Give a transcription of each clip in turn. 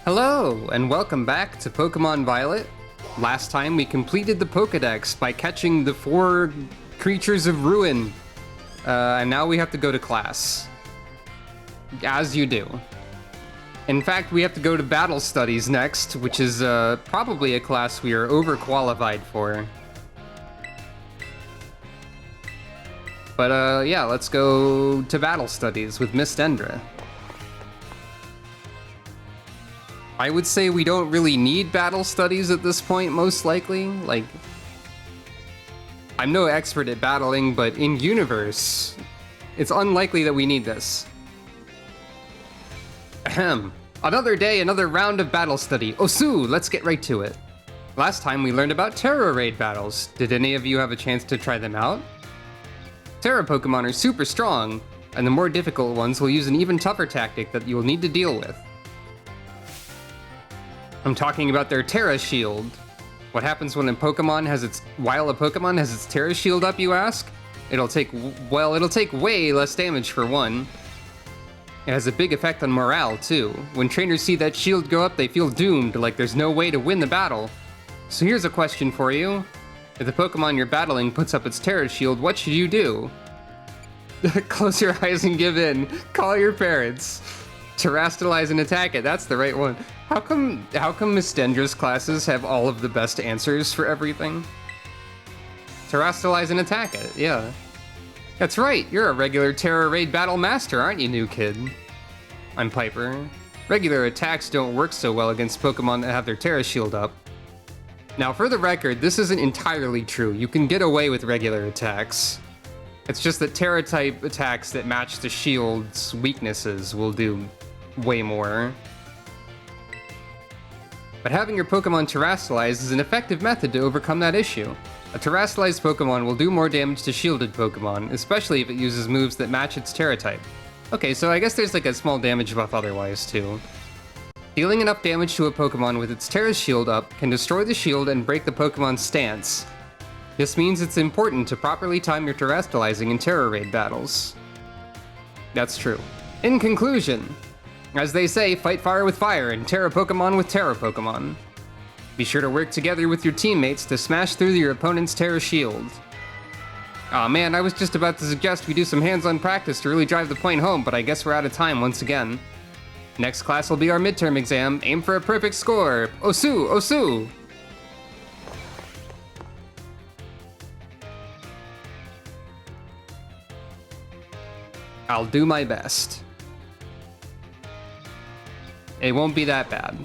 Hello, and welcome back to Pokemon Violet. Last time we completed the Pokedex by catching the 4 creatures of ruin. And now we have to go to class. As you do. In fact, we have to go to Battle Studies next, which is probably a class we are overqualified for. But yeah, let's go to Battle Studies with Miss Dendra. I would say we don't really need battle studies at this point, most likely. Like, I'm no expert at battling, but in universe, it's unlikely that we need this. Ahem. Another day, another round of battle study. Osu, let's get right to it. Last time we learned about Terra Raid battles. Did any of you have a chance to try them out? Terra Pokemon are super strong, and the more difficult ones will use an even tougher tactic that you'll need to deal with. I'm talking about their Terra Shield. What happens when while a Pokemon has its Terra Shield up, you ask? It'll take way less damage for one. It has a big effect on morale, too. When trainers see that shield go up, they feel doomed, like there's no way to win the battle. So here's a question for you. If the Pokemon you're battling puts up its Terra Shield, what should you do? Close your eyes and give in. Call your parents. Terrastalize and attack it, that's the right one. How come Miss Dendra's classes have all of the best answers for everything? Terrastalize and attack it, yeah. That's right, you're a regular Terra Raid battle master, aren't you, new kid? I'm Piper. Regular attacks don't work so well against Pokemon that have their Terra Shield up. Now, for the record, this isn't entirely true. You can get away with regular attacks. It's just that Terra-type attacks that match the shield's weaknesses will do way more. But having your Pokemon Terrastalize is an effective method to overcome that issue. A Terrastalized Pokemon will do more damage to shielded Pokemon, especially if it uses moves that match its Terra type. Okay, so I guess there's like a small damage buff otherwise too. Dealing enough damage to a Pokemon with its Terra Shield up can destroy the shield and break the Pokemon's stance. This means it's important to properly time your Terrastalizing in Terra Raid battles. That's true. In conclusion, as they say, fight fire with fire and Terra Pokemon with Terra Pokemon. Be sure to work together with your teammates to smash through your opponent's Terra Shield. Aw man, I was just about to suggest we do some hands-on practice to really drive the point home, but I guess we're out of time once again. Next class will be our midterm exam. Aim for a perfect score. Osu, Osu! I'll do my best. It won't be that bad.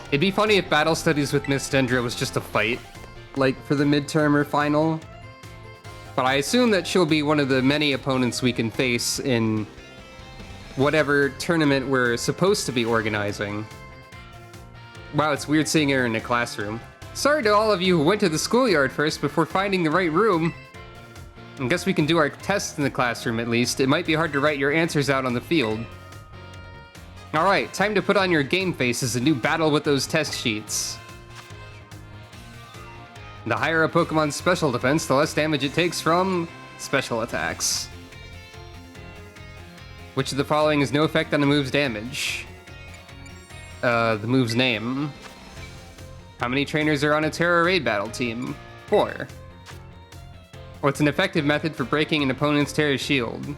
It'd be funny if Battle Studies with Miss Dendra was just a fight, like for the midterm or final. But I assume that she'll be one of the many opponents we can face in whatever tournament we're supposed to be organizing. Wow, it's weird seeing her in a classroom. Sorry to all of you who went to the schoolyard first before finding the right room. I guess we can do our tests in the classroom at least. It might be hard to write your answers out on the field. Alright, time to put on your game faces and do battle with those test sheets. The higher a Pokemon's special defense, the less damage it takes from special attacks. Which of the following has no effect on the move's damage? The move's name. How many trainers are on a Terra Raid battle team? 4. What's an effective method for breaking an opponent's Terra Shield?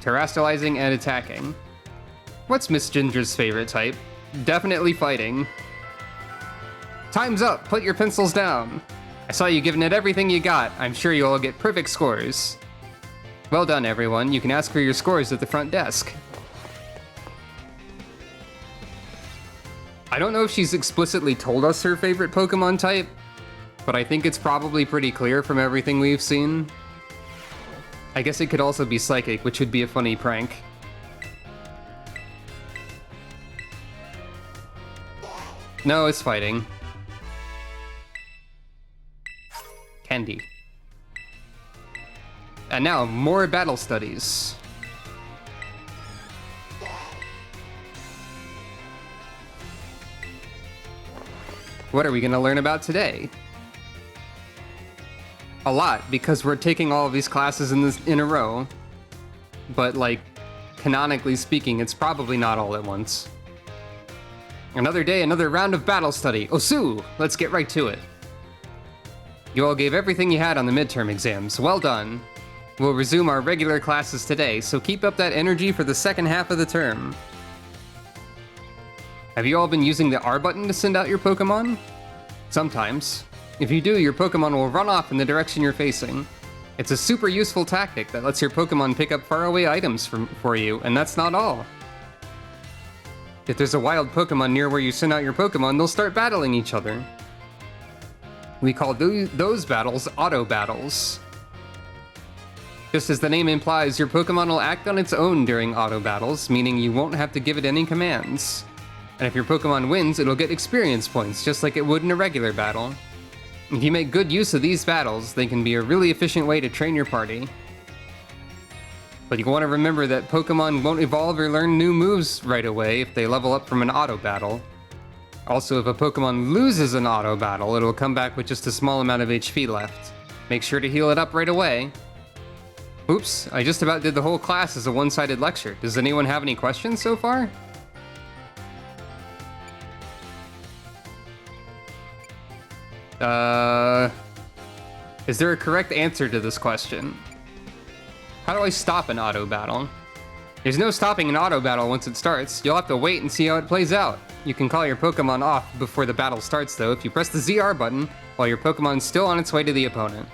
Terrastalizing and attacking. What's Miss Ginger's favorite type? Definitely fighting. Time's up, put your pencils down. I saw you giving it everything you got. I'm sure you'll all get perfect scores. Well done, everyone. You can ask for your scores at the front desk. I don't know if she's explicitly told us her favorite Pokemon type, but I think it's probably pretty clear from everything we've seen. I guess it could also be Psychic, which would be a funny prank. No, it's fighting. Candy. And now, more battle studies. What are we gonna learn about today? A lot, because we're taking all of these classes in a row. but like, canonically speaking, it's probably not all at once. Another day, another round of battle study. Osu! Let's get right to it. You all gave everything you had on the midterm exams. Well done. We'll resume our regular classes today, so keep up that energy for the second half of the term. Have you all been using the R button to send out your Pokemon? Sometimes. If you do, your Pokemon will run off in the direction you're facing. It's a super useful tactic that lets your Pokemon pick up faraway items for you, and that's not all. If there's a wild Pokemon near where you send out your Pokemon, they'll start battling each other. We call those battles auto battles. Just as the name implies, your Pokemon will act on its own during auto battles, meaning you won't have to give it any commands. And if your Pokemon wins, it'll get experience points, just like it would in a regular battle. If you make good use of these battles, they can be a really efficient way to train your party. But you want to remember that Pokemon won't evolve or learn new moves right away if they level up from an auto battle. Also, if a Pokemon loses an auto battle, it'll come back with just a small amount of HP left. Make sure to heal it up right away. Oops, I just about did the whole class as a one-sided lecture. Does anyone have any questions so far? Is there a correct answer to this question? How do I stop an auto battle? There's no stopping an auto battle once it starts. You'll have to wait and see how it plays out. You can call your Pokemon off before the battle starts though if you press the ZR button while your Pokemon's still on its way to the opponent.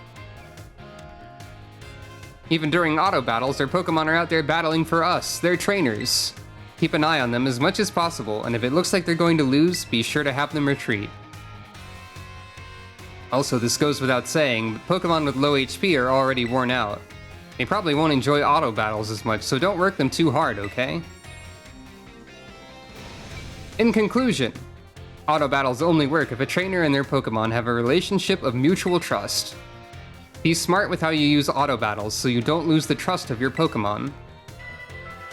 Even during auto battles, our Pokemon are out there battling for us. They're trainers. Keep an eye on them as much as possible, and if it looks like they're going to lose, be sure to have them retreat. Also, this goes without saying, but Pokemon with low HP are already worn out. They probably won't enjoy auto battles as much, so don't work them too hard, okay? In conclusion, auto battles only work if a trainer and their Pokemon have a relationship of mutual trust. Be smart with how you use auto battles so you don't lose the trust of your Pokemon.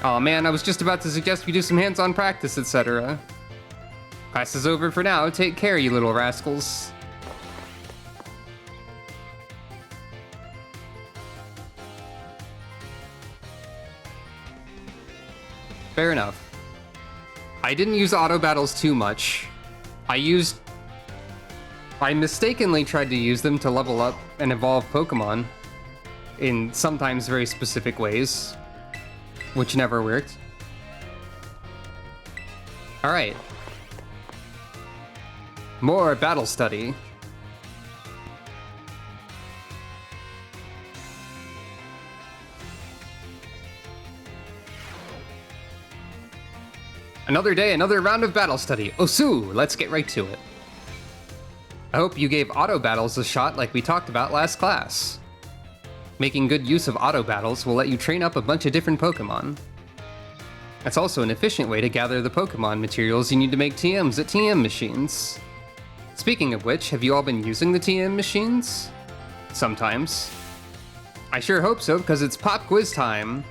Aw man, I was just about to suggest we do some hands-on practice, etc. Class is over for now, take care you little rascals. Fair enough. I didn't use auto battles too much. I mistakenly tried to use them to level up and evolve Pokemon in sometimes very specific ways, which never worked. Alright. More battle study. Another day, another round of battle study. Osu, let's get right to it. I hope you gave auto battles a shot like we talked about last class. Making good use of auto battles will let you train up a bunch of different Pokemon. That's also an efficient way to gather the Pokemon materials you need to make TMs at TM machines. Speaking of which, have you all been using the TM machines? Sometimes. I sure hope so, because it's pop quiz time.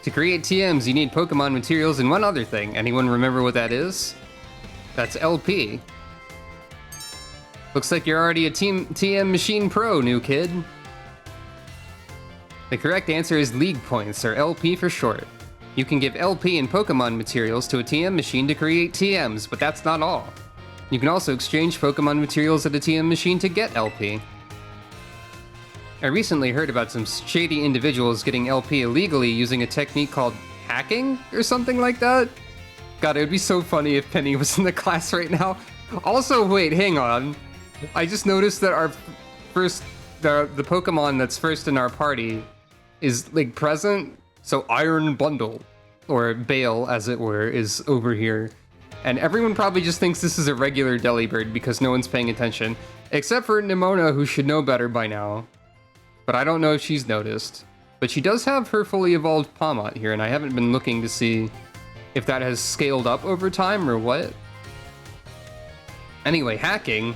To create TMs, you need Pokemon materials and one other thing. Anyone remember what that is? That's LP. Looks like you're already a TM Machine Pro, new kid. The correct answer is League Points, or LP for short. You can give LP and Pokemon materials to a TM machine to create TMs, but that's not all. You can also exchange Pokemon materials at a TM machine to get LP. I recently heard about some shady individuals getting LP illegally using a technique called hacking or something like that. God, it would be so funny if Penny was in the class right now. Also, wait, hang on. I just noticed that our the Pokemon that's first in our party is like present. So Iron Bundle, or Bale as it were, is over here. And everyone probably just thinks this is a regular Delibird because no one's paying attention. Except for Nimona, who should know better by now. But I don't know if she's noticed. But she does have her fully evolved Pawmot here, and I haven't been looking to see if that has scaled up over time or what. Anyway, hacking,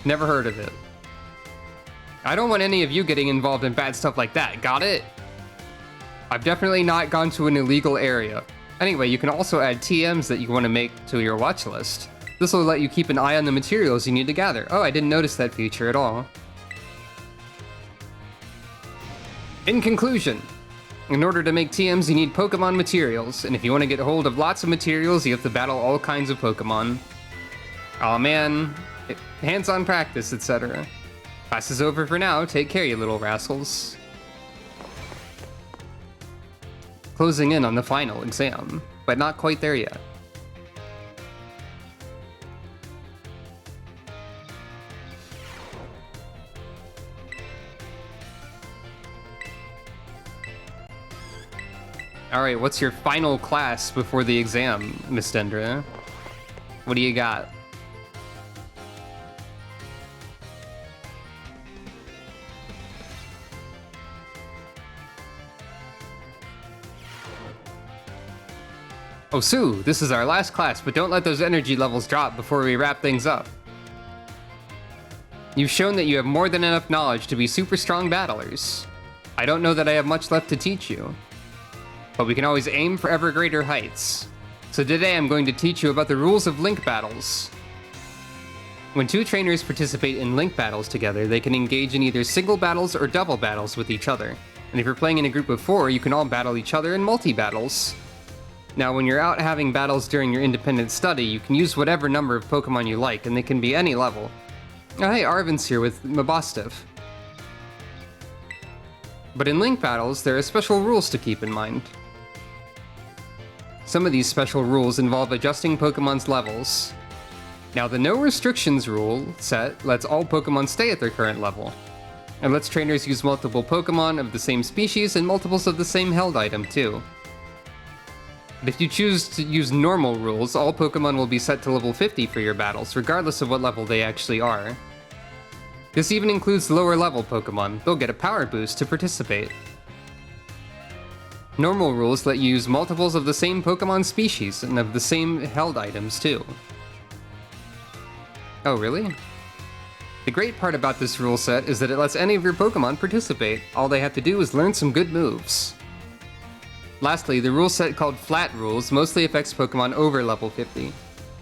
never heard of it. I don't want any of you getting involved in bad stuff like that, got it? I've definitely not gone to an illegal area. Anyway, you can also add TMs that you want to make to your watch list. This will let you keep an eye on the materials you need to gather. Oh, I didn't notice that feature at all. In conclusion, In order to make TMs, you need Pokemon materials, and if you want to get hold of lots of materials, you have to battle all kinds of Pokemon. Aw man, hands-on practice, etc. Class is over for now, take care you little rascals. Closing in on the final exam, but not quite there yet. Alright, what's your final class before the exam, Miss Dendra? What do you got? Oh, Sue, this is our last class, but don't let those energy levels drop before we wrap things up. You've shown that you have more than enough knowledge to be super strong battlers. I don't know that I have much left to teach you, but we can always aim for ever greater heights. So today I'm going to teach you about the rules of link battles. When two trainers participate in link battles together, they can engage in either single battles or double battles with each other. And if you're playing in a group of 4, you can all battle each other in multi-battles. Now, when you're out having battles during your independent study, you can use whatever number of Pokemon you like, and they can be any level. Oh, hey, Arvin's here with Mabostif. But in link battles, there are special rules to keep in mind. Some of these special rules involve adjusting Pokemon's levels. Now, the no restrictions rule set lets all Pokemon stay at their current level, and lets trainers use multiple Pokemon of the same species and multiples of the same held item, too. But if you choose to use normal rules, all Pokemon will be set to level 50 for your battles, regardless of what level they actually are. This even includes lower level Pokemon. They'll get a power boost to participate. Normal rules let you use multiples of the same Pokemon species and of the same held items too. Oh, really? The great part about this rule set is that it lets any of your Pokemon participate. All they have to do is learn some good moves. Lastly, the rule set called Flat Rules mostly affects Pokemon over level 50.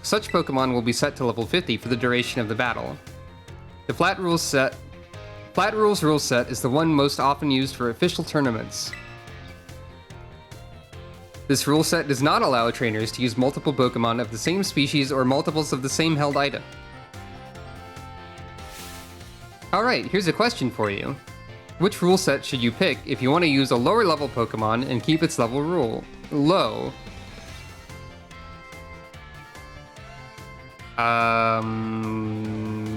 Such Pokemon will be set to level 50 for the duration of the battle. The Flat Rules rule set is the one most often used for official tournaments. This rule set does not allow trainers to use multiple Pokemon of the same species or multiples of the same held item. Alright, here's a question for you. Which rule set should you pick if you want to use a lower level Pokemon and keep its level low?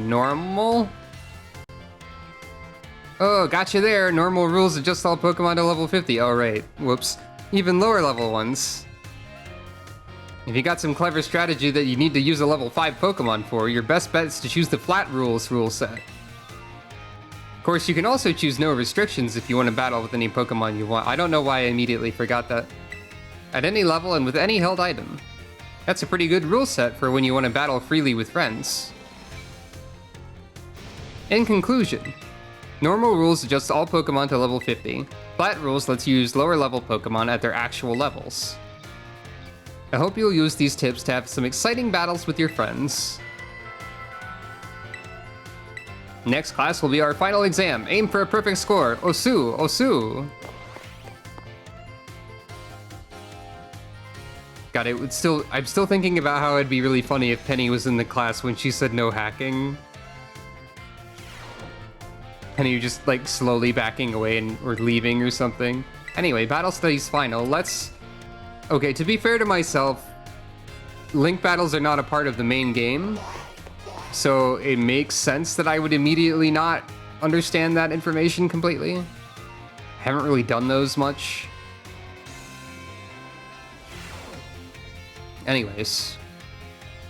Normal? Oh, gotcha there. Normal rules adjust all Pokemon to level 50. Oh, right. Whoops. Even lower level ones. If you got some clever strategy that you need to use a level 5 Pokemon for, your best bet is to choose the Flat Rules rule set. Of course, you can also choose no restrictions if you want to battle with any Pokemon you want. I don't know why I immediately forgot that. At any level and with any held item. That's a pretty good rule set for when you want to battle freely with friends. In conclusion, normal rules adjust all Pokemon to level 50. Flat rules lets you use lower level Pokemon at their actual levels. I hope you'll use these tips to have some exciting battles with your friends. Next class will be our final exam. Aim for a perfect score. Osu, Osu. God, I'm still thinking about how it'd be really funny if Penny was in the class when she said no hacking. Penny just like slowly backing away or leaving or something. Anyway, Battle Studies final. Okay, to be fair to myself, link battles are not a part of the main game. So it makes sense that I would immediately not understand that information completely. I haven't really done those much. Anyways,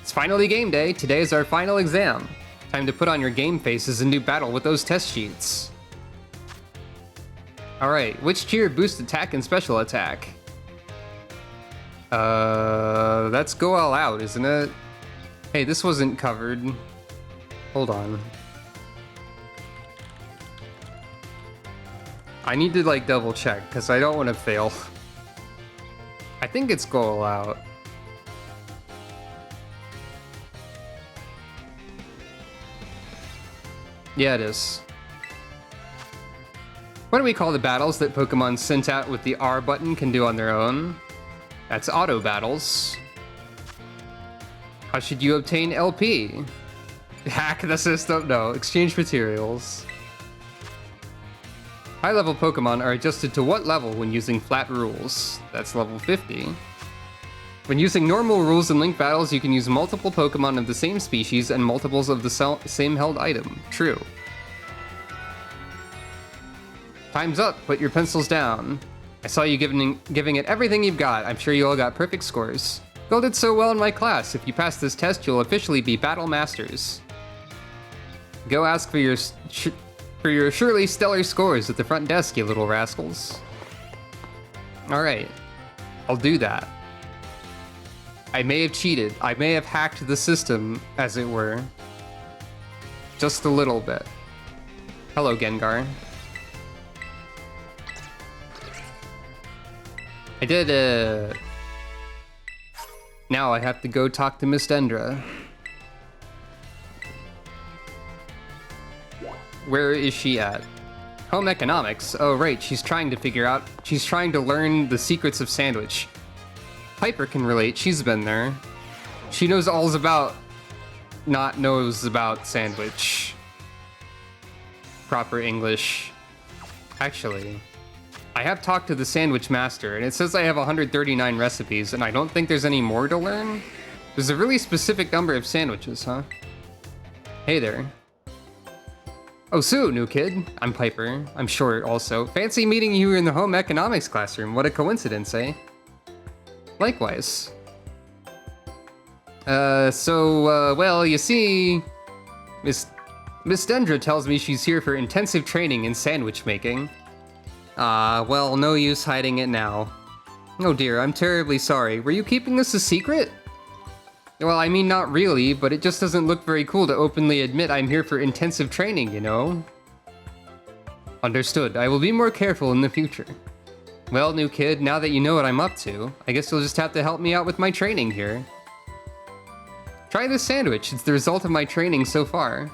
it's finally game day. Today is our final exam. Time to put on your game faces and do battle with those test sheets. Alright, which tier boosts attack and special attack? That's go all out, isn't it? Hey, this wasn't covered. Hold on. I need to like double check because I don't want to fail. I think it's go all out. Yeah, it is. What do we call the battles that Pokemon sent out with the R button can do on their own? That's auto battles. How should you obtain LP? Hack the system? No, exchange materials. High-level Pokemon are adjusted to what level when using flat rules? That's level 50. When using normal rules in Link battles, you can use multiple Pokemon of the same species and multiples of the same held item. True. Time's up, put your pencils down. I saw you giving it everything you've got. I'm sure you all got perfect scores. You all did so well in my class. If you pass this test, you'll officially be Battle Masters. Go ask for your surely stellar scores at the front desk, you little rascals. Alright. I'll do that. I may have cheated. I may have hacked the system, as it were. Just a little bit. Hello, Gengar. I did, Now I have to go talk to Miss Dendra. Where is she at? Home economics? Oh, right, she's trying to learn the secrets of Sandwich. Piper can relate, she's been there. She knows knows about Sandwich. Proper English. Actually, I have talked to the Sandwich Master, and it says I have 139 recipes, and I don't think there's any more to learn. There's a really specific number of sandwiches, huh? Hey there. Oh, Sue, new kid. I'm Piper. I'm short, also. Fancy meeting you in the home economics classroom. What a coincidence, eh? Likewise. Well, you see... Miss Dendra tells me she's here for intensive training in sandwich making. Well, no use hiding it now. Oh dear, I'm terribly sorry. Were you keeping this a secret? Well, I mean, not really, but it just doesn't look very cool to openly admit I'm here for intensive training, you know? Understood. I will be more careful in the future. Well, new kid, now that you know what I'm up to, I guess you'll just have to help me out with my training here. Try this sandwich. It's the result of my training so far.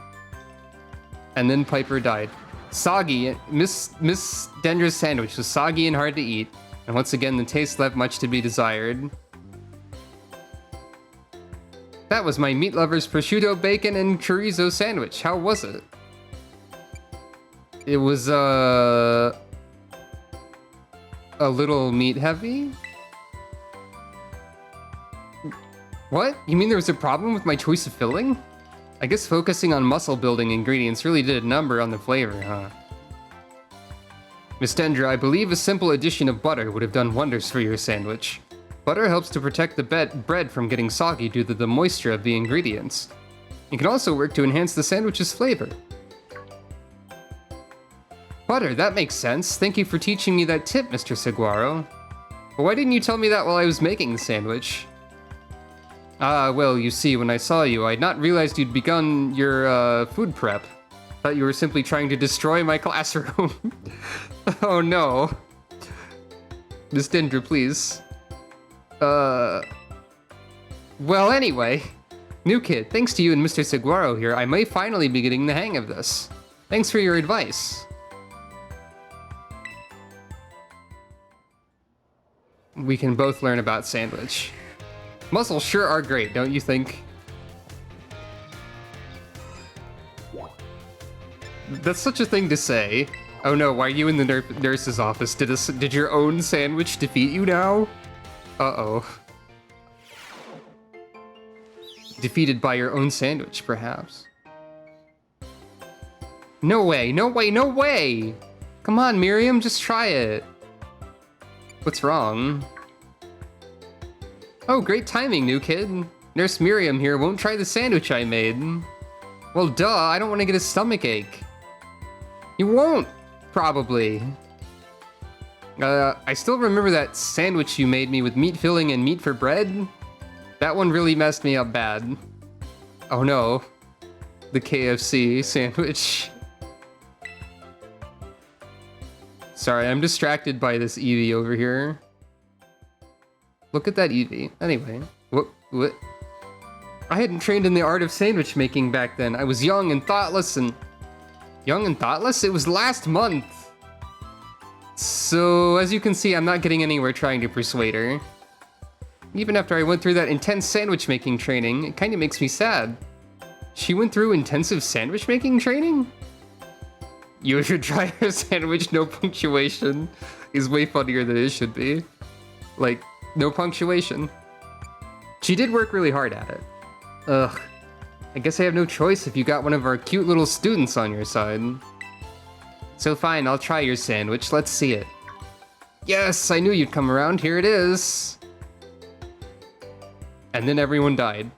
And then Piper died. Soggy, Miss Dendra's sandwich was soggy and hard to eat, and once again the taste left much to be desired. That was my meat lover's prosciutto, bacon, and chorizo sandwich. How was it? It was, a little meat heavy? What? You mean there was a problem with my choice of filling? I guess focusing on muscle building ingredients really did a number on the flavor, huh? Miss Dendra, I believe a simple addition of butter would have done wonders for your sandwich. Butter helps to protect the bread from getting soggy due to the moisture of the ingredients. It can also work to enhance the sandwich's flavor. Butter, that makes sense. Thank you for teaching me that tip, Mr. Saguaro. But why didn't you tell me that while I was making the sandwich? Well, you see, when I saw you, I had not realized you'd begun your, food prep. Thought you were simply trying to destroy my classroom. Oh no. Miss Dendra, please. Well, anyway. New kid, thanks to you and Mr. Saguaro here, I may finally be getting the hang of this. Thanks for your advice. We can both learn about sandwich. Mussels sure are great, don't you think? That's such a thing to say. Oh no, why are you in the nurse's office? Did your own sandwich defeat you now? Uh-oh. Defeated by your own sandwich, perhaps. No way, no way, no way! Come on, Miriam, just try it. What's wrong? Oh, great timing, new kid. Nurse Miriam here won't try the sandwich I made. Well, duh, I don't want to get a stomachache. You won't, probably. I still remember that sandwich you made me with meat filling and meat for bread. That one really messed me up bad. Oh no. The KFC sandwich. Sorry, I'm distracted by this Eevee over here. Look at that Eevee. Anyway, what? I hadn't trained in the art of sandwich making back then. I was young and thoughtless. Young and thoughtless? It was last month. So, as you can see, I'm not getting anywhere trying to persuade her. Even after I went through that intense sandwich making training, it kind of makes me sad. She went through intensive sandwich making training? You should try her sandwich, no punctuation. Is way funnier than it should be. Like, no punctuation. She did work really hard at it. Ugh. I guess I have no choice if you got one of our cute little students on your side. So fine, I'll try your sandwich. Let's see it. Yes, I knew you'd come around. Here it is. And then everyone died.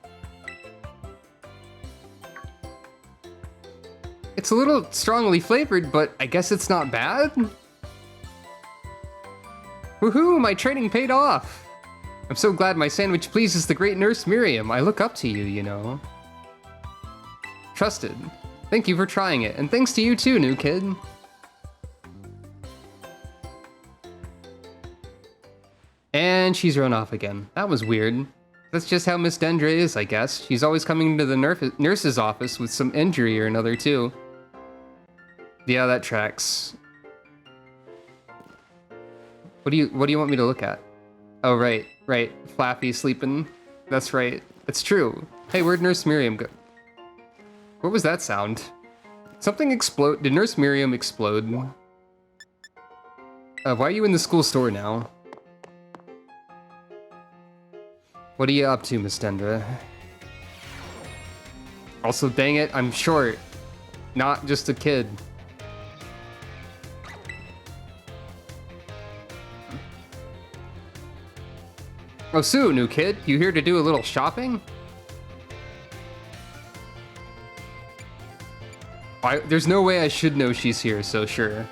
It's a little strongly flavored, but I guess it's not bad. Woohoo, my training paid off. I'm so glad my sandwich pleases the great nurse Miriam. I look up to you, you know. Trusted. Thank you for trying it, and thanks to you too, new kid. And she's run off again. That was weird. That's just how Miss Dendre is, I guess. She's always coming to the nurse's office with some injury or another, too. Yeah, that tracks. What do you want me to look at? Oh, right. Flappy sleeping. That's right. It's true. Hey, where'd Nurse Miriam go? What was that sound? Something explode. Did Nurse Miriam explode? Why are you in the school store now? What are you up to, Miss Dendra? Also, dang it, I'm short. Not just a kid. Oh, Sue, new kid. You here to do a little shopping? There's no way I should know she's here, so sure.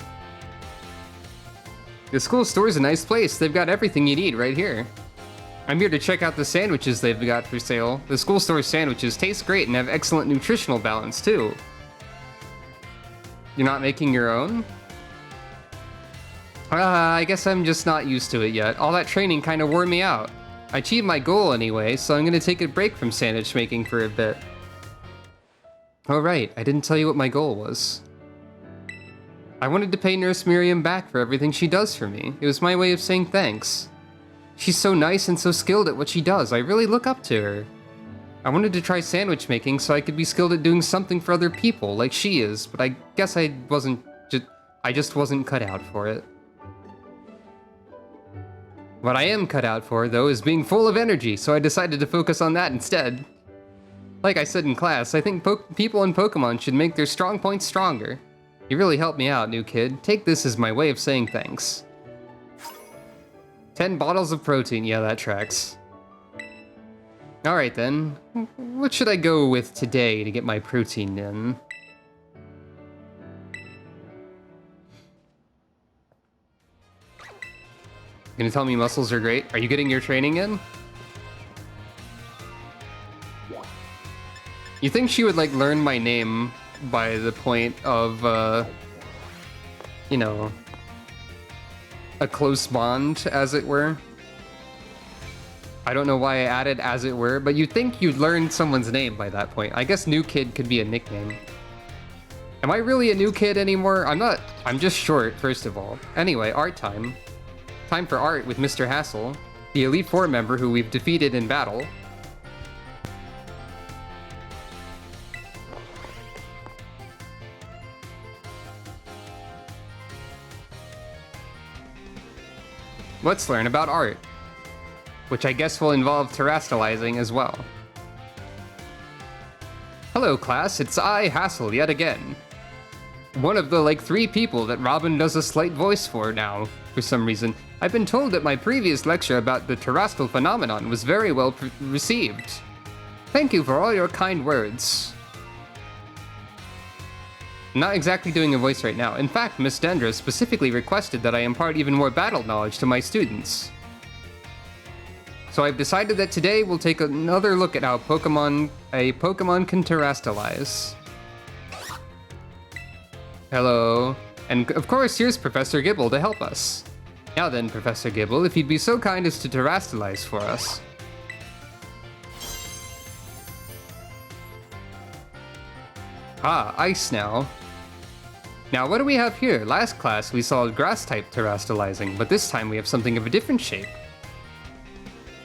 The school store's a nice place. They've got everything you need right here. I'm here to check out the sandwiches they've got for sale. The school store sandwiches taste great and have excellent nutritional balance, too. You're not making your own? I guess I'm just not used to it yet. All that training kind of wore me out. I achieved my goal anyway, so I'm gonna take a break from sandwich making for a bit. Oh right, I didn't tell you what my goal was. I wanted to pay Nurse Miriam back for everything she does for me. It was my way of saying thanks. She's so nice and so skilled at what she does. I really look up to her. I wanted to try sandwich making so I could be skilled at doing something for other people, like she is, but I guess I just wasn't cut out for it. What I am cut out for, though, is being full of energy, so I decided to focus on that instead. Like I said in class, I think people in Pokemon should make their strong points stronger. You really helped me out, new kid. Take this as my way of saying thanks. 10 bottles of protein, yeah, that tracks. Alright then, what should I go with today to get my protein in? Gonna tell me muscles are great? Are you getting your training in? You think she would, like, learn my name by the point of, you know, a close bond, as it were? I don't know why I added as it were, but you'd think you'd learn someone's name by that point. I guess new kid could be a nickname. Am I really a new kid anymore? I'm not. I'm just short, first of all. Anyway, art time. Time for art with Mr. Hassel, the Elite Four member who we've defeated in battle. Let's learn about art, which I guess will involve terrestrializing as well. Hello class, it's I, Hassel, yet again. One of the, 3 people that Robin does a slight voice for now, for some reason. I've been told that my previous lecture about the terrestrial phenomenon was very well received. Thank you for all your kind words. I'm not exactly doing a voice right now. In fact, Miss Dendra specifically requested that I impart even more battle knowledge to my students. So I've decided that today we'll take another look at how a Pokemon can terrestrialize. Hello. And of course, here's Professor Gibble to help us. Now then, Professor Gibble, if you'd be so kind as to terrestrialize for us. Ah, ice now. Now, what do we have here? Last class, we saw grass-type terrestrializing, but this time we have something of a different shape.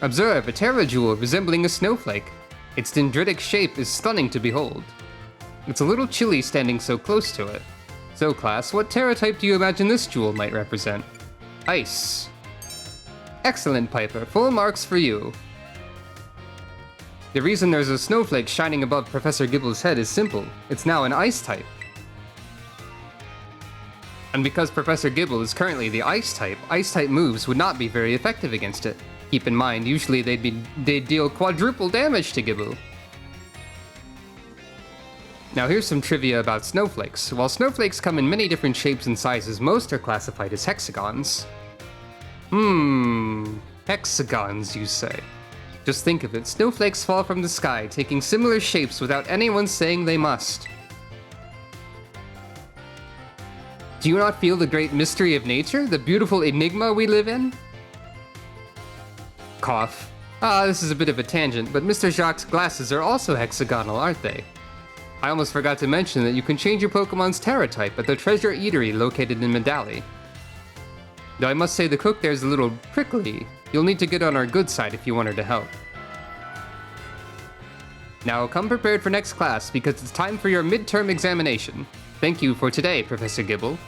Observe, a Terra jewel resembling a snowflake. Its dendritic shape is stunning to behold. It's a little chilly standing so close to it. So, class, what Terra type do you imagine this jewel might represent? Ice. Excellent, Piper. Full marks for you. The reason there's a snowflake shining above Professor Gibble's head is simple. It's now an ice type. And because Professor Gibble is currently the ice type moves would not be very effective against it. Keep in mind, usually they'd deal quadruple damage to Gibble. Now here's some trivia about snowflakes. While snowflakes come in many different shapes and sizes, most are classified as hexagons. Hexagons, you say? Just think of it, snowflakes fall from the sky, taking similar shapes without anyone saying they must. Do you not feel the great mystery of nature, the beautiful enigma we live in? Cough. This is a bit of a tangent, but Mr. Jacques' glasses are also hexagonal, aren't they? I almost forgot to mention that you can change your Pokemon's Terra type at the Treasure Eatery located in Medali. Though I must say the cook there's a little prickly. You'll need to get on our good side if you want her to help. Now come prepared for next class because it's time for your midterm examination. Thank you for today, Professor Gibble.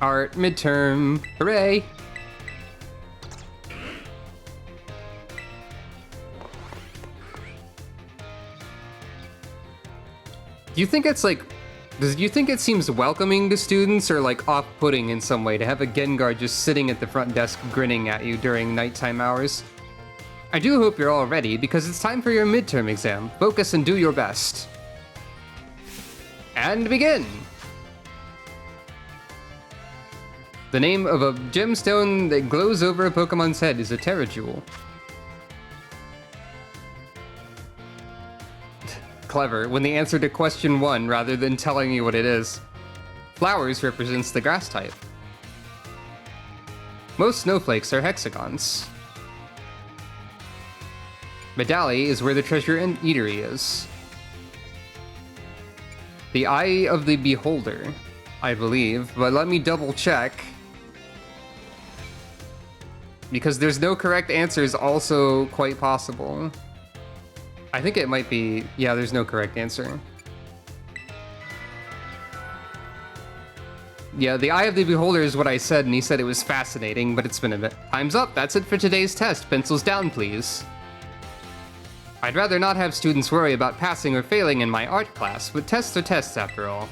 Art midterm. Hooray! Do you think it's like... Do you think it seems welcoming to students or like off-putting in some way to have a Gengar just sitting at the front desk grinning at you during nighttime hours? I do hope you're all ready because it's time for your midterm exam. Focus and do your best. And begin! The name of a gemstone that glows over a Pokemon's head is a Terra Jewel. Clever, when the answer to question 1 rather than telling you what it is. Flowers represents the grass type. Most snowflakes are hexagons. Medali is where the Treasure Eatery is. The Eye of the Beholder, I believe, but let me double check. Because there's no correct answer is also quite possible. I think it might be... Yeah, there's no correct answer. Yeah, the Eye of the Beholder is what I said, and he said it was fascinating, but it's been a bit. Time's up, that's it for today's test. Pencils down, please. I'd rather not have students worry about passing or failing in my art class, but tests are tests after all.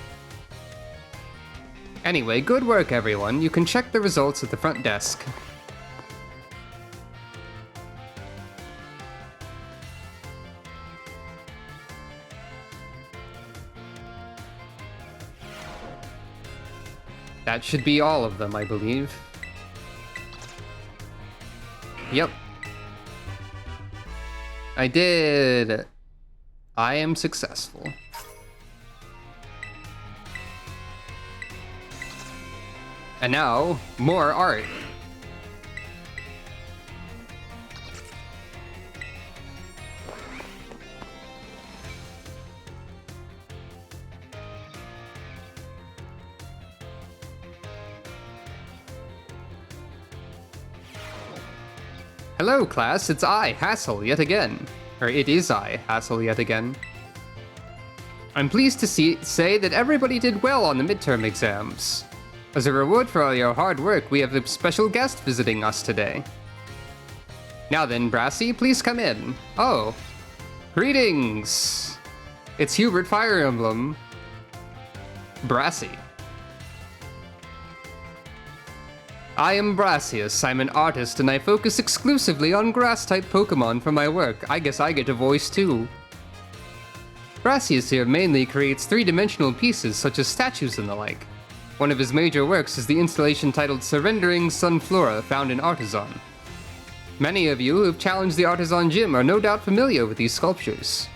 Anyway, good work everyone. You can check the results at the front desk. That should be all of them, I believe. Yep. I did. I am successful. And now, more art. Hello, class. It's I, Hassel, yet again. Or it is I, Hassel, yet again. I'm pleased to say that everybody did well on the midterm exams. As a reward for all your hard work, we have a special guest visiting us today. Now then, Brassy, please come in. Oh. Greetings! It's Hubert Fire Emblem. Brassy. I am Brassius, I'm an artist, and I focus exclusively on grass-type Pokemon for my work. I guess I get a voice too. Brassius here mainly creates three-dimensional pieces such as statues and the like. One of his major works is the installation titled Surrendering Sunflora found in Artisan. Many of you who have challenged the Artisan Gym are no doubt familiar with these sculptures.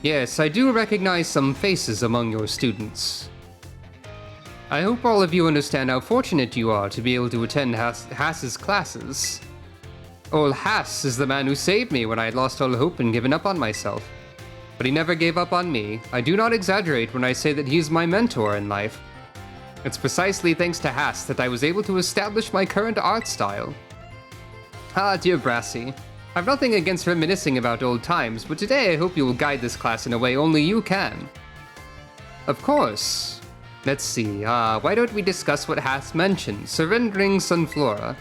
Yes, I do recognize some faces among your students. I hope all of you understand how fortunate you are to be able to attend Hass's classes. Old Hass is the man who saved me when I had lost all hope and given up on myself. But he never gave up on me. I do not exaggerate when I say that he is my mentor in life. It's precisely thanks to Hass that I was able to establish my current art style. Ah, dear Brassy. I've nothing against reminiscing about old times, but today I hope you will guide this class in a way only you can. Of course. Let's see, why don't we discuss what Hass mentioned, surrendering Sunflora.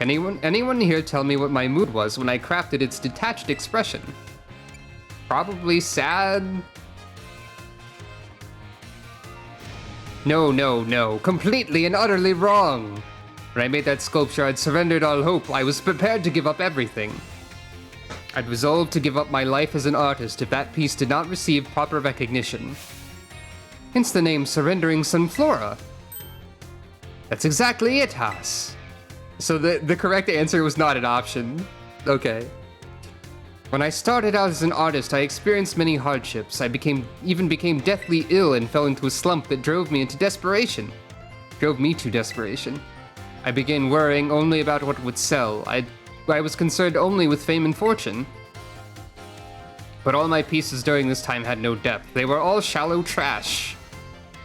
Anyone here tell me what my mood was when I crafted its detached expression? Probably sad? No, completely and utterly wrong. When I made that sculpture, I'd surrendered all hope. I was prepared to give up everything. I'd resolved to give up my life as an artist if that piece did not receive proper recognition. Hence the name Surrendering Sunflora. That's exactly it, Haas. So the correct answer was not an option. Okay. When I started out as an artist, I experienced many hardships. I even became deathly ill and fell into a slump that drove me to desperation. I began worrying only about what would sell. I was concerned only with fame and fortune. But all my pieces during this time had no depth. They were all shallow trash.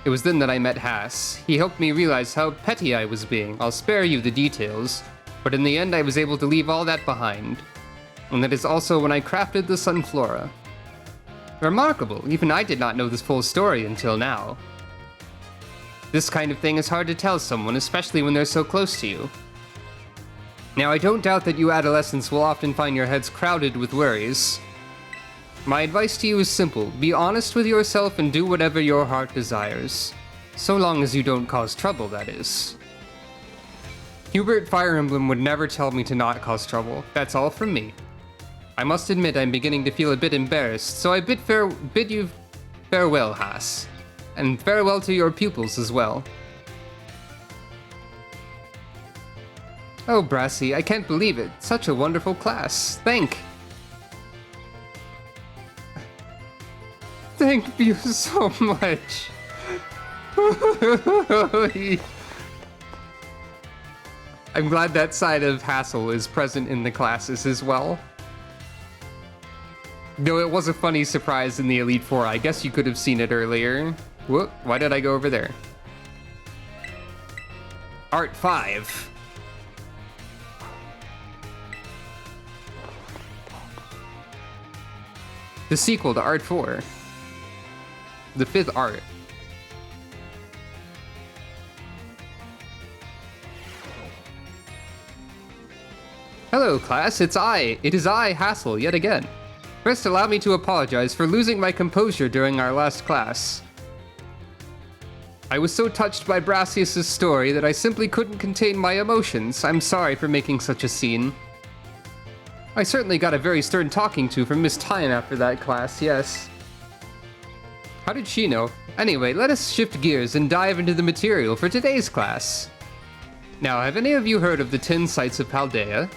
It was then that I met Hass. He helped me realize how petty I was being. I'll spare you the details, but in the end I was able to leave all that behind. And that is also when I crafted the Sunflora. Remarkable, even I did not know this full story until now. This kind of thing is hard to tell someone, especially when they're so close to you. Now, I don't doubt that you adolescents will often find your heads crowded with worries. My advice to you is simple. Be honest with yourself and do whatever your heart desires. So long as you don't cause trouble, that is. Hubert Fire Emblem would never tell me to not cause trouble. That's all from me. I must admit I'm beginning to feel a bit embarrassed, so I bid you farewell, Haas. And farewell to your pupils as well. Oh, Brassy, I can't believe it. Such a wonderful class. Thank you so much. I'm glad that side of Hassel is present in the classes as well. Though it was a funny surprise in the Elite Four, I guess you could have seen it earlier. Whoop, why did I go over there? Art 5. The sequel to Art 4. The fifth art. Hello, class. It is I, Hassel, yet again. First, allow me to apologize for losing my composure during our last class. I was so touched by Brassius' story that I simply couldn't contain my emotions. I'm sorry for making such a scene. I certainly got a very stern talking to from Miss Tyan after that class, yes. How did she know? Anyway, let us shift gears and dive into the material for today's class. Now, have any of you heard of the 10 sites of Paldea?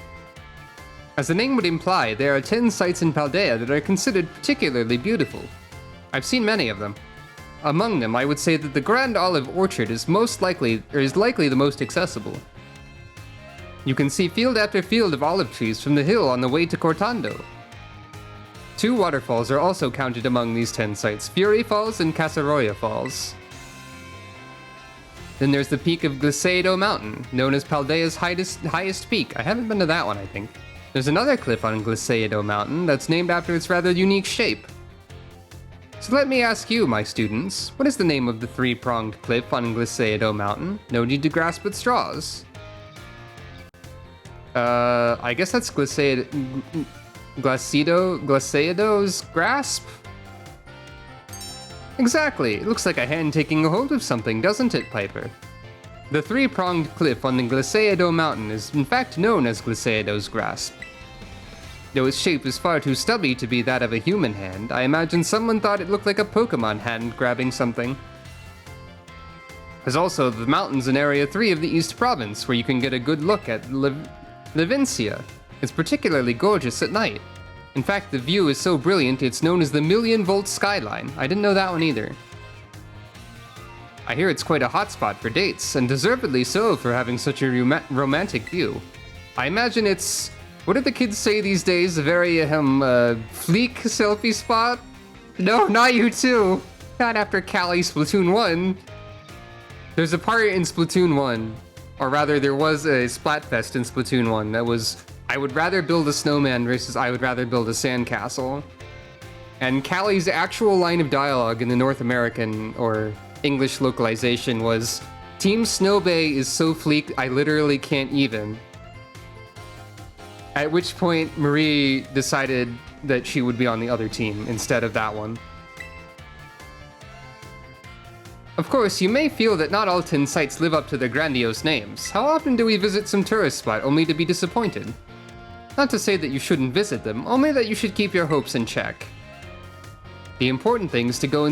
As the name would imply, there are 10 sites in Paldea that are considered particularly beautiful. I've seen many of them. Among them, I would say that the Grand Olive Orchard is likely the most accessible. You can see field after field of olive trees from the hill on the way to Cortando. 2 waterfalls are also counted among these 10 sites, Fury Falls and Casaroya Falls. Then there's the peak of Gliseido Mountain, known as Paldea's highest peak. I haven't been to that one, I think. There's another cliff on Gliseido Mountain that's named after its rather unique shape. So let me ask you, my students, what is the name of the 3-pronged cliff on Gliseido Mountain? No need to grasp at straws. I guess that's Gliseido's grasp? Exactly, it looks like a hand taking a hold of something, doesn't it, Piper? The 3-pronged cliff on the Gliseido Mountain is in fact known as Gliseido's grasp. Though its shape is far too stubby to be that of a human hand, I imagine someone thought it looked like a Pokemon hand grabbing something. There's also the mountains in Area 3 of the East Province, where you can get a good look at Levincia. It's particularly gorgeous at night. In fact, the view is so brilliant it's known as the Million-Volt Skyline. I didn't know that one either. I hear it's quite a hotspot for dates, and deservedly so for having such a romantic view. I imagine it's, what do the kids say these days, a very, fleek selfie spot? No, not you too. Not after Cali Splatoon 1. There's a part in Splatoon 1, or rather there was a Splatfest in Splatoon 1 that was, I would rather build a snowman versus I would rather build a sandcastle. And Cali's actual line of dialogue in the North American or English localization was, Team Snowbay is so fleek I literally can't even. At which point Marie decided that she would be on the other team instead of that one. Of course, you may feel that not all 10 sites live up to their grandiose names. How often do we visit some tourist spot only to be disappointed? Not to say that you shouldn't visit them, only that you should keep your hopes in check. The important thing is to go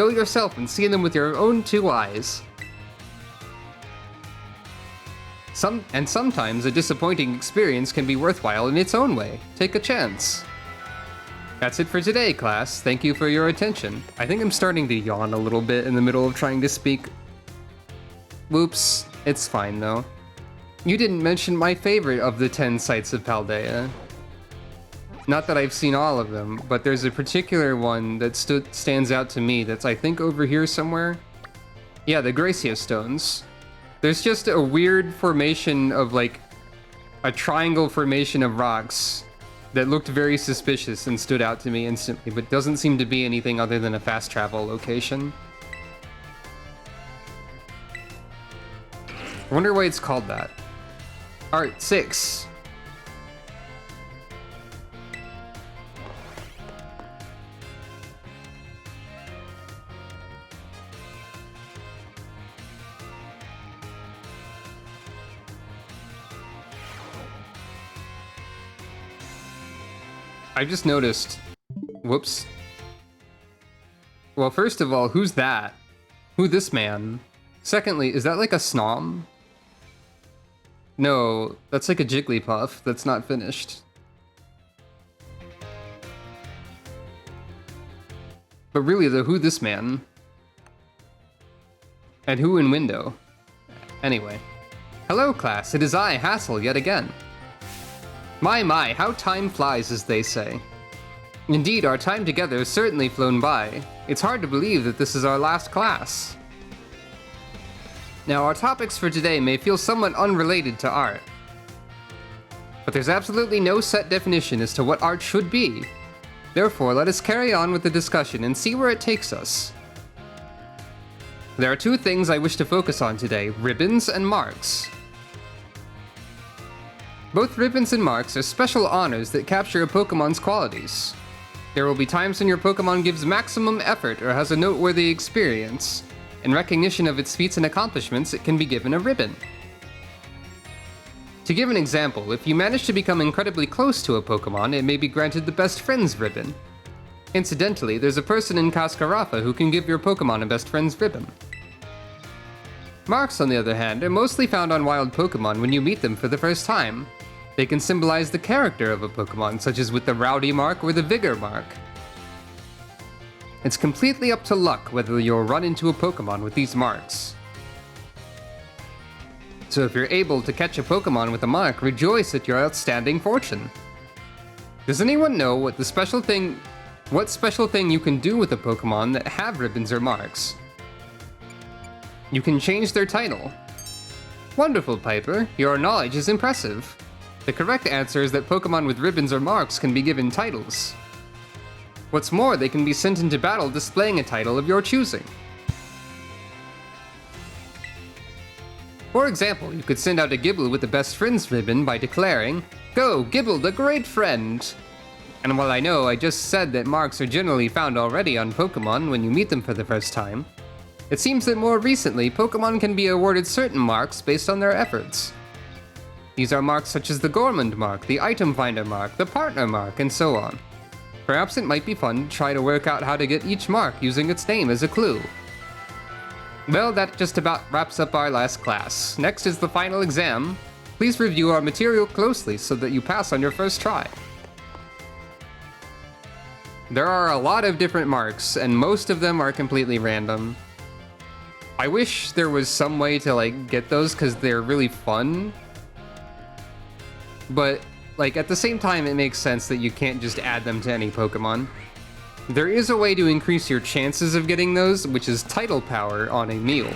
yourself and see them with your own 2 eyes. Sometimes a disappointing experience can be worthwhile in its own way. Take a chance. That's it for today, class. Thank you for your attention. I think I'm starting to yawn a little bit in the middle of trying to speak. Whoops, it's fine though. You didn't mention my favorite of the 10 sites of Paldea. Not that I've seen all of them, but there's a particular one that stands out to me that's I think over here somewhere. Yeah, the Gracia Stones. There's just a weird formation of like a triangle formation of rocks that looked very suspicious and stood out to me instantly, but doesn't seem to be anything other than a fast travel location. I wonder why it's called that. Art 6. I just noticed. Whoops. Well, first of all, who's that? Who this man? Secondly, is that like a Snom? No, that's like a Jigglypuff that's not finished. But really though, who this man? And who in window? Anyway. Hello class, it is I, Hassel, yet again. My, how time flies, as they say. Indeed, our time together has certainly flown by. It's hard to believe that this is our last class. Now, our topics for today may feel somewhat unrelated to art. But there's absolutely no set definition as to what art should be. Therefore, let us carry on with the discussion and see where it takes us. There are 2 things I wish to focus on today, ribbons and marks. Both ribbons and marks are special honors that capture a Pokemon's qualities. There will be times when your Pokemon gives maximum effort or has a noteworthy experience. In recognition of its feats and accomplishments, it can be given a ribbon. To give an example, if you manage to become incredibly close to a Pokemon, it may be granted the Best Friends ribbon. Incidentally, there's a person in Cascarafa who can give your Pokemon a Best Friends ribbon. Marks, on the other hand, are mostly found on wild Pokemon when you meet them for the first time. They can symbolize the character of a Pokemon, such as with the Rowdy mark or the Vigor mark. It's completely up to luck whether you'll run into a Pokemon with these marks. So if you're able to catch a Pokemon with a mark, rejoice at your outstanding fortune. Does anyone know what special thing you can do with a Pokemon that have ribbons or marks? You can change their title. Wonderful, Piper. Your knowledge is impressive. The correct answer is that Pokemon with ribbons or marks can be given titles. What's more, they can be sent into battle displaying a title of your choosing. For example, you could send out a Gible with the Best Friends ribbon by declaring, "Go, Gible, the great friend!" And while I know I just said that marks are generally found already on Pokemon when you meet them for the first time, it seems that more recently, Pokemon can be awarded certain marks based on their efforts. These are marks such as the Gourmand mark, the Item Finder mark, the Partner mark, and so on. Perhaps it might be fun to try to work out how to get each mark using its name as a clue. Well, that just about wraps up our last class. Next is the final exam. Please review our material closely so that you pass on your first try. There are a lot of different marks, and most of them are completely random. I wish there was some way to, like, get those, because they're really fun. But, like, at the same time, it makes sense that you can't just add them to any Pokemon. There is a way to increase your chances of getting those, which is title power on a meal.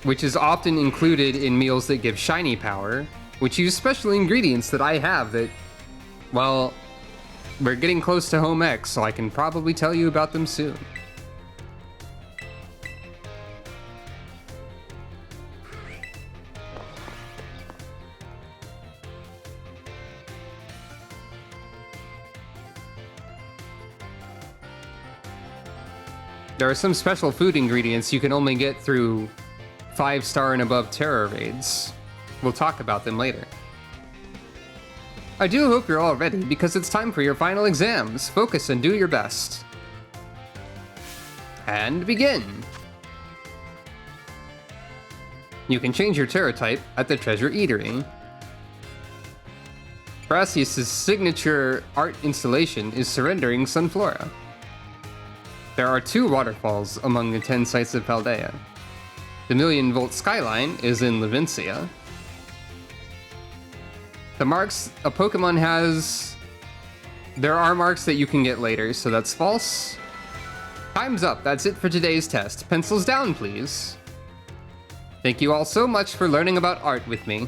Which is often included in meals that give shiny power, which use special ingredients that I have that, well, we're getting close to home X, so I can probably tell you about them soon. There are some special food ingredients you can only get through 5-star and above Terra raids. We'll talk about them later. I do hope you're all ready, because it's time for your final exams. Focus and do your best. And begin! You can change your Terra type at the Treasure Eatery. Brasius' signature art installation is Surrendering Sunflora. There are 2 waterfalls among the 10 sites of Paldea. The Million-Volt Skyline is in Levincia. The marks a Pokemon has... There are marks that you can get later, so that's false. Time's up, that's it for today's test. Pencils down, please. Thank you all so much for learning about art with me.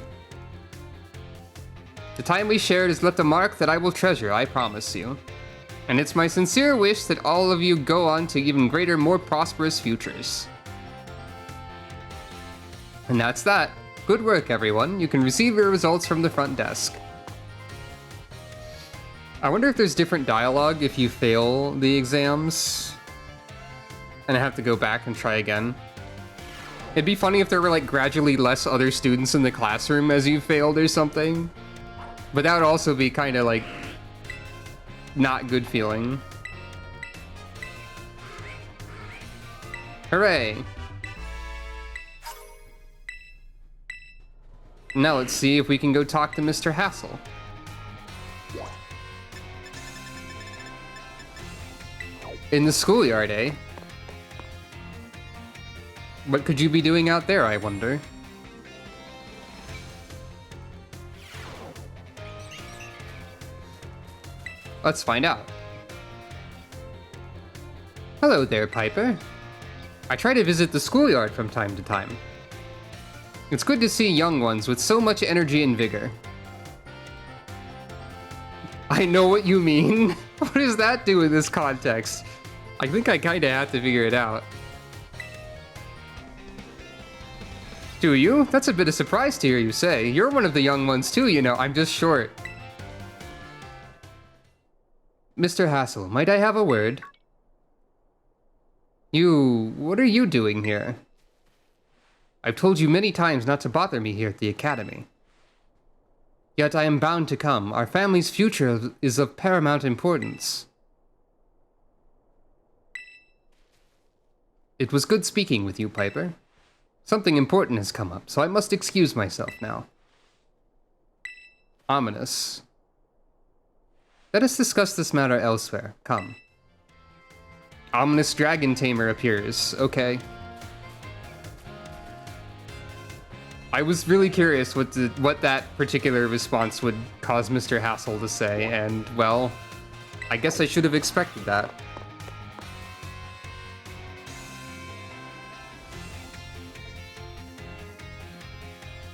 The time we shared has left a mark that I will treasure, I promise you. And it's my sincere wish that all of you go on to even greater, more prosperous futures. And that's that. Good work, everyone. You can receive your results from the front desk. I wonder if there's different dialogue if you fail the exams and have to go back and try again. It'd be funny if there were, like, gradually less other students in the classroom as you failed or something. But that would also be kind of, like, not good feeling. Hooray! Now let's see if we can go talk to Mr. Hassel. In the schoolyard, eh? What could you be doing out there, I wonder? Let's find out. Hello there, Piper. I try to visit the schoolyard from time to time. It's good to see young ones with so much energy and vigor. I know what you mean. What does that do in this context? I think I kinda have to figure it out. Do you? That's a bit of surprise to hear you say. You're one of the young ones too, you know. I'm just short. Mr. Hassel, might I have a word? What are you doing here? I've told you many times not to bother me here at the academy. Yet I am bound to come. Our family's future is of paramount importance. It was good speaking with you, Piper. Something important has come up, so I must excuse myself now. Ominous. Let us discuss this matter elsewhere. Come. Ominous dragon tamer appears. Okay. I was really curious what that particular response would cause Mr. Hassel to say, and, well, I guess I should have expected that.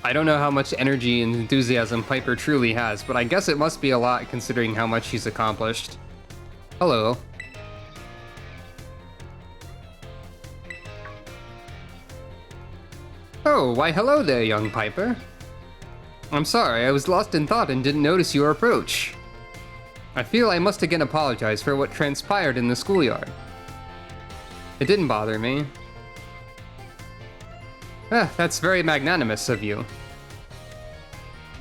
I don't know how much energy and enthusiasm Piper truly has, but I guess it must be a lot considering how much she's accomplished. Hello. Oh, why hello there, young Piper. I'm sorry, I was lost in thought and didn't notice your approach. I feel I must again apologize for what transpired in the schoolyard. It didn't bother me. That's very magnanimous of you.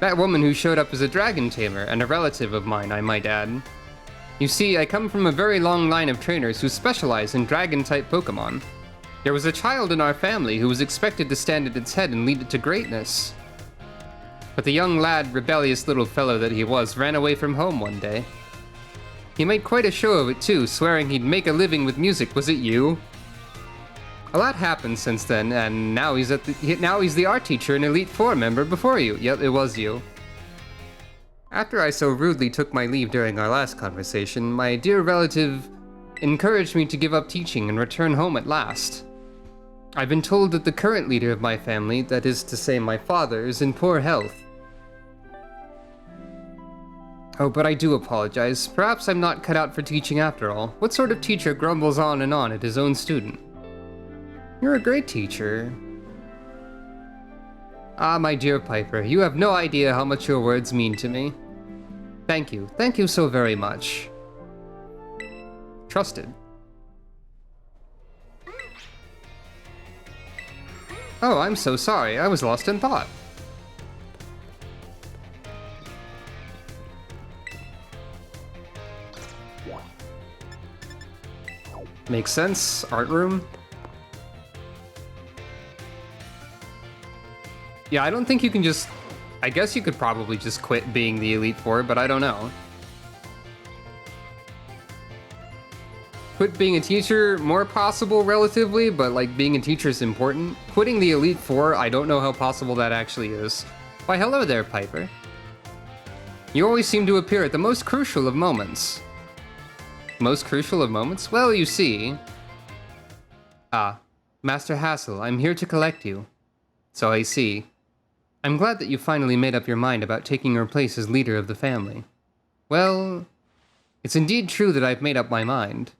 That woman who showed up is a dragon tamer, and a relative of mine, I might add. You see, I come from a very long line of trainers who specialize in dragon-type Pokemon. There was a child in our family who was expected to stand at its head and lead it to greatness. But the young lad, rebellious little fellow that he was, ran away from home one day. He made quite a show of it too, swearing he'd make a living with music. Was it you? A lot happened since then, and now he's the art teacher and Elite Four member before you. Yep, it was you. After I so rudely took my leave during our last conversation, my dear relative encouraged me to give up teaching and return home at last. I've been told that the current leader of my family, that is to say my father, is in poor health. Oh, but I do apologize. Perhaps I'm not cut out for teaching after all. What sort of teacher grumbles on and on at his own student? You're a great teacher. Ah, my dear Piper, you have no idea how much your words mean to me. Thank you. Thank you so very much. Trusted. Oh, I'm so sorry. I was lost in thought. Makes sense. Art room. Yeah, I don't think you can just... I guess you could probably just quit being the Elite Four, but I don't know. Quit being a teacher, more possible relatively, but like being a teacher is important. Quitting the Elite Four, I don't know how possible that actually is. Why, hello there, Piper. You always seem to appear at the most crucial of moments. Most crucial of moments? Well, you see... Ah, Master Hassel, I'm here to collect you. So I see. I'm glad that you finally made up your mind about taking your place as leader of the family. Well, it's indeed true that I've made up my mind.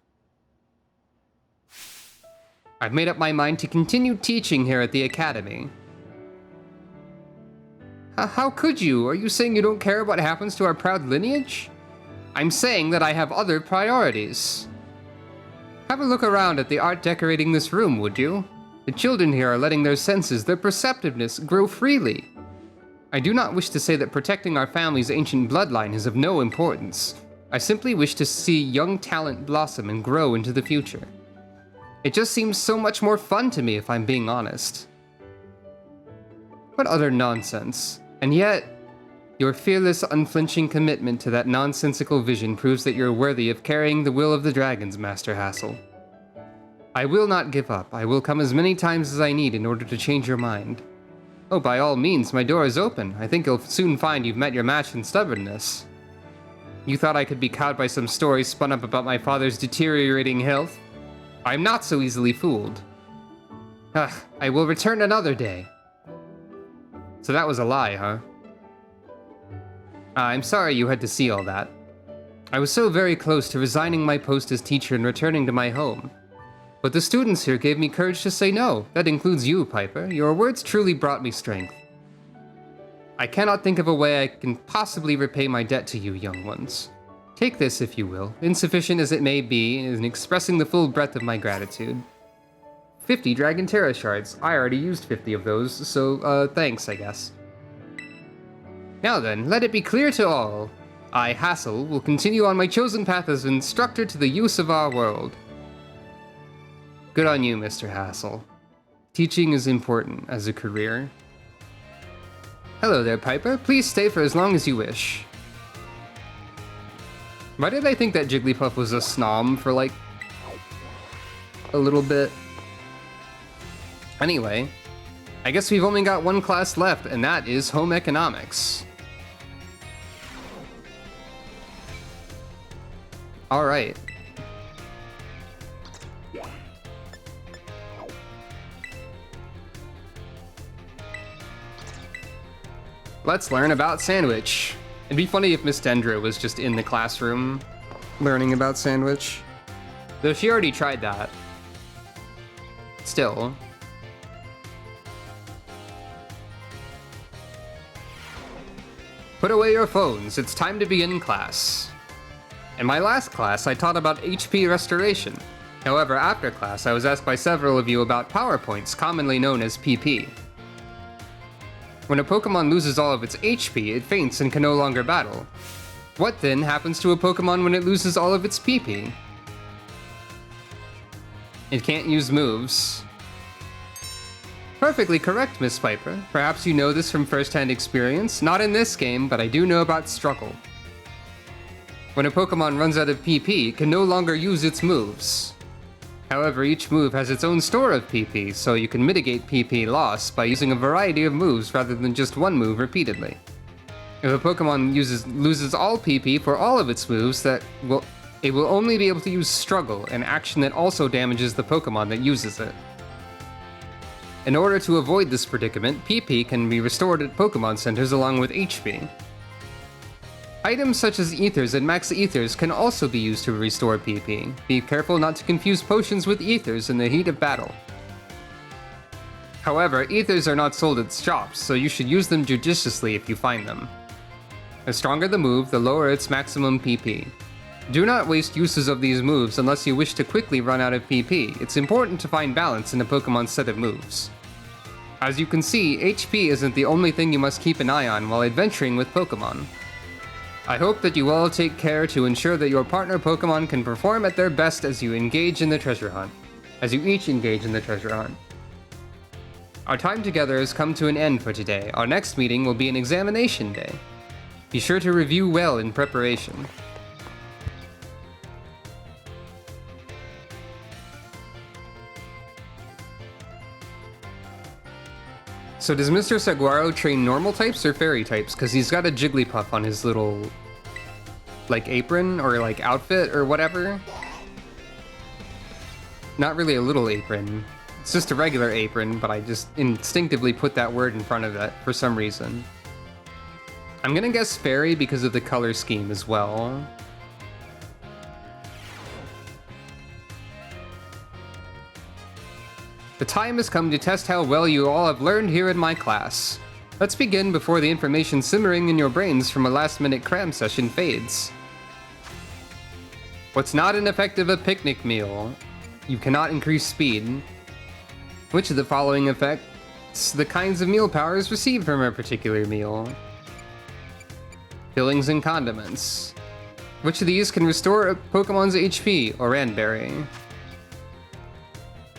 I've made up my mind to continue teaching here at the Academy. How could you? Are you saying you don't care what happens to our proud lineage? I'm saying that I have other priorities. Have a look around at the art decorating this room, would you? The children here are letting their senses, their perceptiveness, grow freely. I do not wish to say that protecting our family's ancient bloodline is of no importance. I simply wish to see young talent blossom and grow into the future. It just seems so much more fun to me, if I'm being honest. What utter nonsense. And yet, your fearless, unflinching commitment to that nonsensical vision proves that you're worthy of carrying the will of the dragons, Master Hassel. I will not give up. I will come as many times as I need in order to change your mind. Oh, by all means, my door is open. I think you'll soon find you've met your match in stubbornness. You thought I could be cowed by some stories spun up about my father's deteriorating health? I'm not so easily fooled. I will return another day. So that was a lie, huh? I'm sorry you had to see all that. I was so very close to resigning my post as teacher and returning to my home. But the students here gave me courage to say no. That includes you, Piper. Your words truly brought me strength. I cannot think of a way I can possibly repay my debt to you, young ones. Take this, if you will, insufficient as it may be, in expressing the full breadth of my gratitude. 50 Dragon Terra shards. I already used 50 of those, so, thanks, I guess. Now then, let it be clear to all. I, Hassel, will continue on my chosen path as instructor to the use of our world. Good on you, Mr. Hassel. Teaching is important as a career. Hello there, Piper. Please stay for as long as you wish. Why did I think that Jigglypuff was a snom for, like, a little bit? Anyway, I guess we've only got one class left, and that is Home Economics. Alright. Let's learn about Sandwich. It'd be funny if Miss Dendra was just in the classroom learning about Sandwich. Though she already tried that. Still. Put away your phones, it's time to begin class. In my last class, I taught about HP restoration. However, after class, I was asked by several of you about power points, commonly known as PP. When a Pokemon loses all of its HP, it faints and can no longer battle. What then happens to a Pokemon when it loses all of its PP? It can't use moves. Perfectly correct, Miss Piper. Perhaps you know this from first-hand experience. Not in this game, but I do know about Struggle. When a Pokemon runs out of PP, it can no longer use its moves. However, each move has its own store of PP, so you can mitigate PP loss by using a variety of moves rather than just one move repeatedly. If a Pokemon loses all PP for all of its moves, it will only be able to use Struggle, an action that also damages the Pokemon that uses it. In order to avoid this predicament, PP can be restored at Pokemon Centers along with HP. Items such as Ethers and Max Ethers can also be used to restore PP. Be careful not to confuse potions with Ethers in the heat of battle. However, Ethers are not sold at shops, so you should use them judiciously if you find them. The stronger the move, the lower its maximum PP. Do not waste uses of these moves unless you wish to quickly run out of PP. It's important to find balance in a Pokemon's set of moves. As you can see, HP isn't the only thing you must keep an eye on while adventuring with Pokemon. I hope that you all take care to ensure that your partner Pokemon can perform at their best as you engage in the treasure hunt. As you each engage in the treasure hunt. Our time together has come to an end for today. Our next meeting will be an examination day. Be sure to review well in preparation. So does Mr. Saguaro train normal types or fairy types? Because he's got a Jigglypuff on his little, like, apron or, like, outfit or whatever. Not really a little apron. It's just a regular apron, but I just instinctively put that word in front of that for some reason. I'm gonna guess fairy because of the color scheme as well. The time has come to test how well you all have learned here in my class. Let's begin before the information simmering in your brains from a last-minute cram session fades. What's not an effective a picnic meal? You cannot increase speed. Which of the following affects the kinds of meal powers received from a particular meal? Fillings and condiments. Which of these can restore a Pokemon's HP? Oranberry.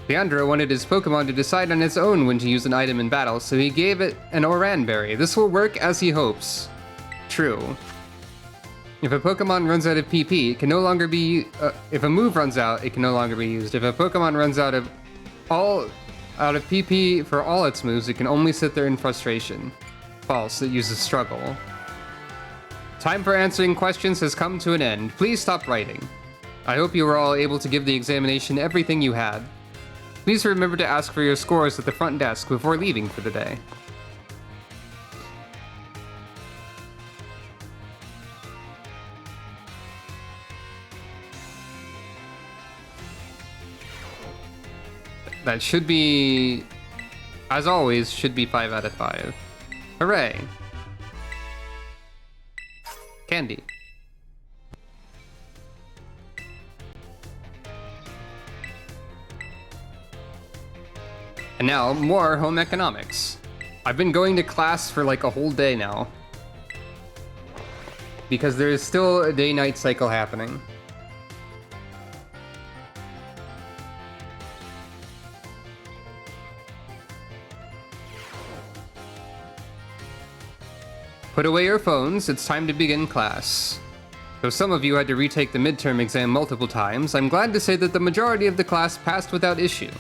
Leandro wanted his Pokemon to decide on its own when to use an item in battle, so he gave it an Oranberry. This will work as he hopes. True. If a Pokemon runs out of PP, it can no longer be... if a move runs out, it can no longer be used. If a Pokemon runs out of PP for all its moves, it can only sit there in frustration. False, it uses Struggle. Time for answering questions has come to an end. Please stop writing. I hope you were all able to give the examination everything you had. Please remember to ask for your scores at the front desk before leaving for the day. That should be, as always, should be 5 out of 5. Hooray! Candy. And now, more home economics. I've been going to class for like a whole day now. Because there is still a day-night cycle happening. Put away your phones, it's time to begin class. Though some of you had to retake the midterm exam multiple times, I'm glad to say that the majority of the class passed without issue.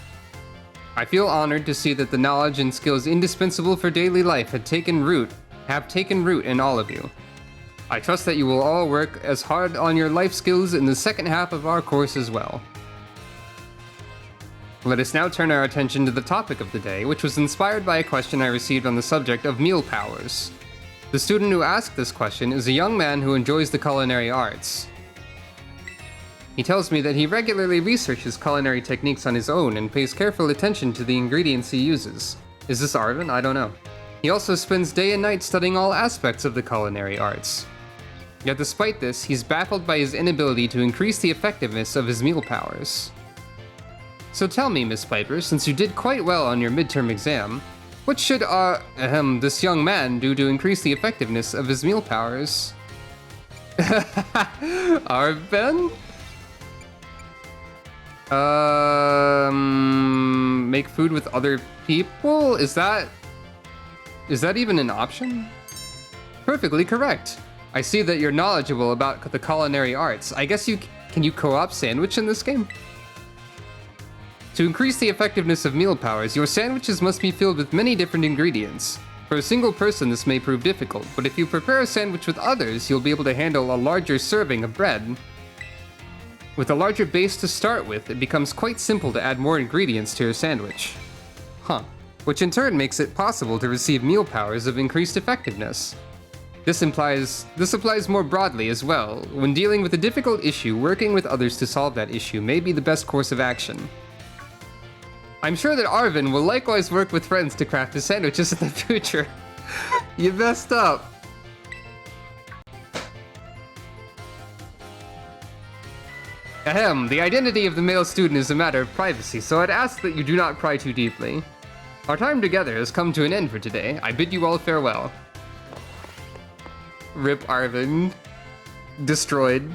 I feel honored to see that the knowledge and skills indispensable for daily life have taken root in all of you. I trust that you will all work as hard on your life skills in the second half of our course as well. Let us now turn our attention to the topic of the day, which was inspired by a question I received on the subject of meal powers. The student who asked this question is a young man who enjoys the culinary arts. He tells me that he regularly researches culinary techniques on his own and pays careful attention to the ingredients he uses. Is this Arvin? I don't know. He also spends day and night studying all aspects of the culinary arts. Yet despite this, he's baffled by his inability to increase the effectiveness of his meal powers. So tell me, Miss Piper, since you did quite well on your midterm exam, what should this young man do to increase the effectiveness of his meal powers? Arvin? Make food with other people? Is that even an option? Perfectly correct. I see that you're knowledgeable about the culinary arts. I guess can you co-op sandwich in this game? To increase the effectiveness of meal powers, your sandwiches must be filled with many different ingredients. For a single person, this may prove difficult, but if you prepare a sandwich with others, you'll be able to handle a larger serving of bread. With a larger base to start with, it becomes quite simple to add more ingredients to your sandwich. Which in turn makes it possible to receive meal powers of increased effectiveness. This applies more broadly as well. When dealing with a difficult issue, working with others to solve that issue may be the best course of action. I'm sure that Arvin will likewise work with friends to craft his sandwiches in the future. You messed up. Ahem, the identity of the male student is a matter of privacy, so I'd ask that you do not pry too deeply. Our time together has come to an end for today. I bid you all farewell. Rip Arvin. Destroyed.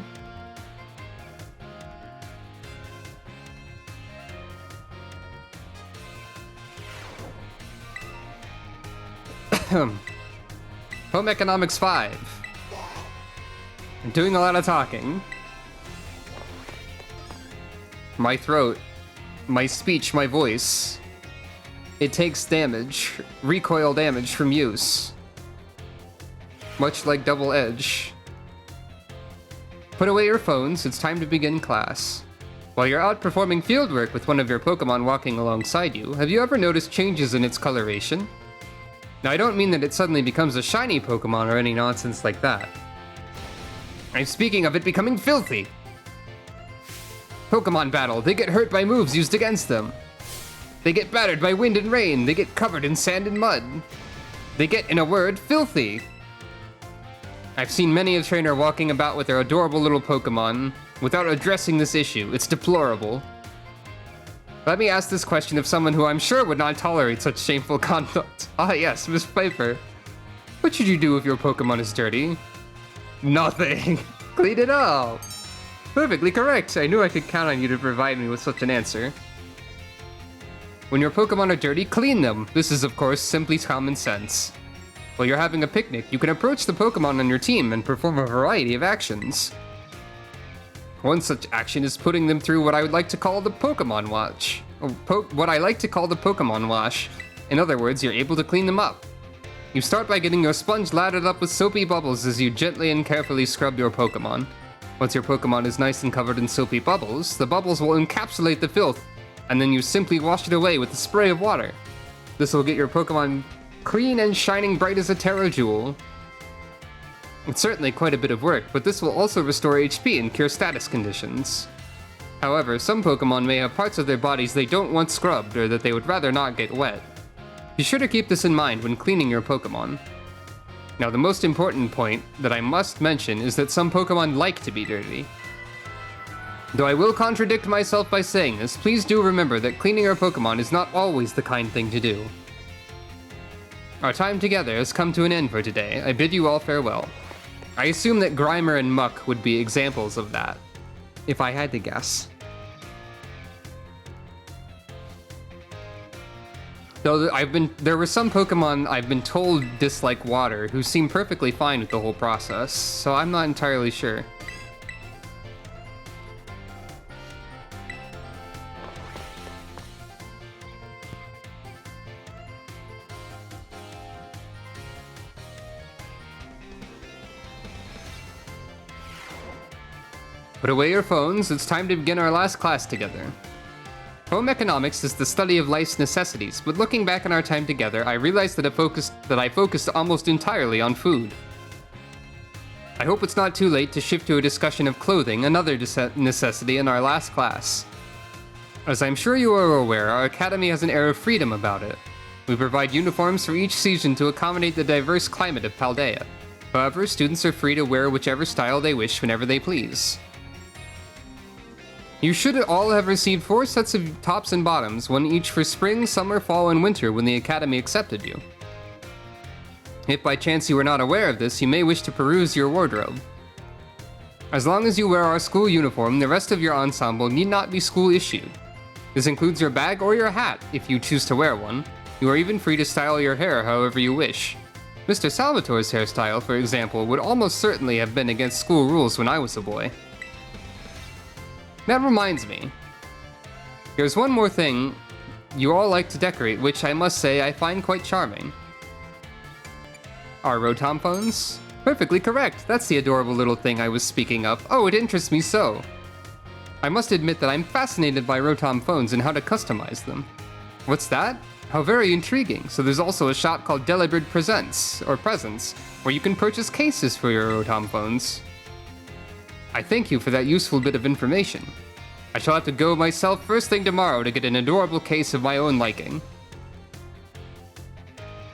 Home Economics 5. I'm doing a lot of talking. My throat, my speech, my voice. It takes damage, recoil damage from use. Much like Double Edge. Put away your phones, it's time to begin class. While you're out performing fieldwork with one of your Pokemon walking alongside you, have you ever noticed changes in its coloration? Now, I don't mean that it suddenly becomes a shiny Pokemon or any nonsense like that. I'm speaking of it becoming filthy! Pokemon battle, they get hurt by moves used against them. They get battered by wind and rain, they get covered in sand and mud. They get, in a word, filthy. I've seen many a trainer walking about with their adorable little Pokemon without addressing this issue. It's deplorable. Let me ask this question of someone who I'm sure would not tolerate such shameful conduct. Ah yes, Miss Piper. What should you do if your Pokemon is dirty? Nothing. Clean it up. Perfectly correct. I knew I could count on you to provide me with such an answer. When your Pokemon are dirty, clean them. This is, of course, simply common sense. While you're having a picnic, you can approach the Pokemon on your team and perform a variety of actions. One such action is putting them through what I would like to call the Pokemon Wash. In other words, you're able to clean them up. You start by getting your sponge lathered up with soapy bubbles as you gently and carefully scrub your Pokemon. Once your Pokemon is nice and covered in soapy bubbles, the bubbles will encapsulate the filth, and then you simply wash it away with a spray of water. This will get your Pokemon clean and shining bright as a Terra Jewel. It's certainly quite a bit of work, but this will also restore HP and cure status conditions. However, some Pokemon may have parts of their bodies they don't want scrubbed or that they would rather not get wet. Be sure to keep this in mind when cleaning your Pokemon. Now, the most important point that I must mention is that some Pokemon like to be dirty. Though I will contradict myself by saying this, please do remember that cleaning your Pokemon is not always the kind thing to do. Our time together has come to an end for today. I bid you all farewell. I assume that Grimer and Muck would be examples of that, if I had to guess. Though there were some Pokemon I've been told dislike water who seem perfectly fine with the whole process, so I'm not entirely sure. Put away your phones, it's time to begin our last class together. Home economics is the study of life's necessities, but looking back on our time together, I realized that I focused almost entirely on food. I hope it's not too late to shift to a discussion of clothing, another necessity in our last class. As I'm sure you are aware, our academy has an air of freedom about it. We provide uniforms for each season to accommodate the diverse climate of Paldea. However, students are free to wear whichever style they wish whenever they please. You should all have received 4 sets of tops and bottoms, one each for spring, summer, fall, and winter when the Academy accepted you. If by chance you are not aware of this, you may wish to peruse your wardrobe. As long as you wear our school uniform, the rest of your ensemble need not be school issued. This includes your bag or your hat, if you choose to wear one. You are even free to style your hair however you wish. Mr. Salvatore's hairstyle, for example, would almost certainly have been against school rules when I was a boy. That reminds me. There's one more thing you all like to decorate, which I must say I find quite charming. Our Rotom phones? Perfectly correct. That's the adorable little thing I was speaking of. Oh, it interests me so. I must admit that I'm fascinated by Rotom phones and how to customize them. What's that? How very intriguing. So there's also a shop called Delibird Presents, where you can purchase cases for your Rotom phones. I thank you for that useful bit of information. I shall have to go myself first thing tomorrow to get an adorable case of my own liking.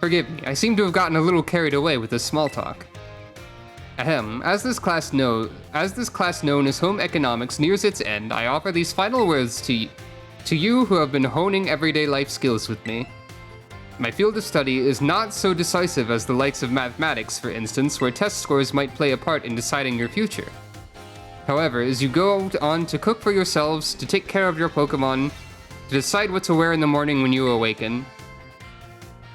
Forgive me, I seem to have gotten a little carried away with this small talk. Ahem, as this class known as Home Economics nears its end, I offer these final words to you who have been honing everyday life skills with me. My field of study is not so decisive as the likes of mathematics, for instance, where test scores might play a part in deciding your future. However, as you go on to cook for yourselves, to take care of your Pokemon, to decide what to wear in the morning when you awaken,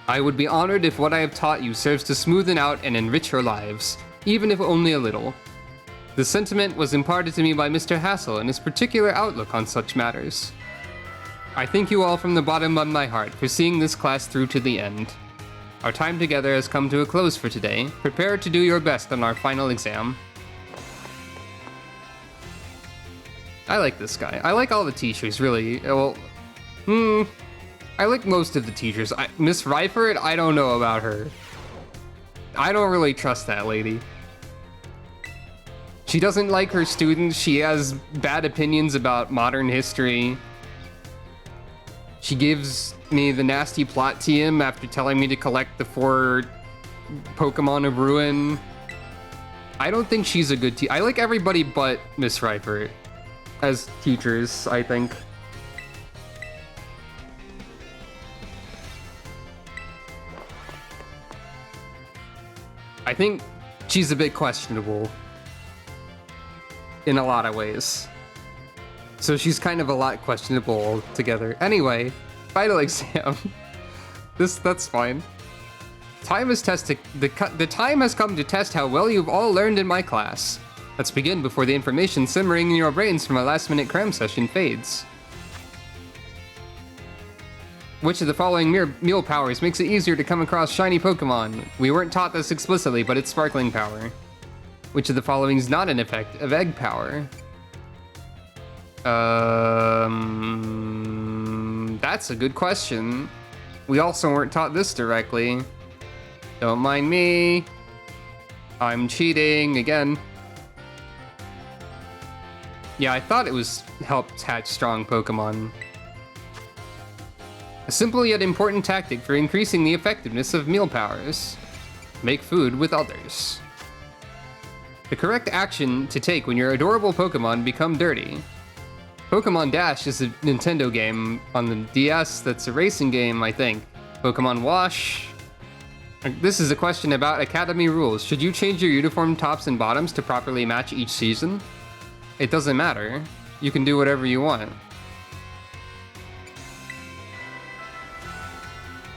I would be honored if what I have taught you serves to smoothen out and enrich your lives, even if only a little. The sentiment was imparted to me by Mr. Hassel and his particular outlook on such matters. I thank you all from the bottom of my heart for seeing this class through to the end. Our time together has come to a close for today. Prepare to do your best on our final exam. I like this guy. I like all the teachers, really. Well, I like most of the teachers. Miss Ryford, I don't know about her. I don't really trust that lady. She doesn't like her students. She has bad opinions about modern history. She gives me the nasty plot TM after telling me to collect the 4 Pokemon of Ruin. I don't think she's a good teacher. I like everybody but Miss Ryford as teachers, I think. I think she's a bit questionable in a lot of ways. So she's kind of a lot questionable altogether. Anyway, final exam. That's fine. The time has come to test how well you've all learned in my class. Let's begin before the information simmering in your brains from a last-minute cram session fades. Which of the following meal powers makes it easier to come across shiny Pokemon? We weren't taught this explicitly, but it's Sparkling Power. Which of the following is not an effect of Egg Power? That's a good question. We also weren't taught this directly. Don't mind me. I'm cheating again. Yeah, I thought it was help hatch strong Pokemon. A simple yet important tactic for increasing the effectiveness of meal powers. Make food with others. The correct action to take when your adorable Pokemon become dirty. Pokemon Dash is a Nintendo game on the DS that's a racing game, I think. Pokemon Wash. This is a question about Academy rules. Should you change your uniform tops and bottoms to properly match each season? It doesn't matter. You can do whatever you want.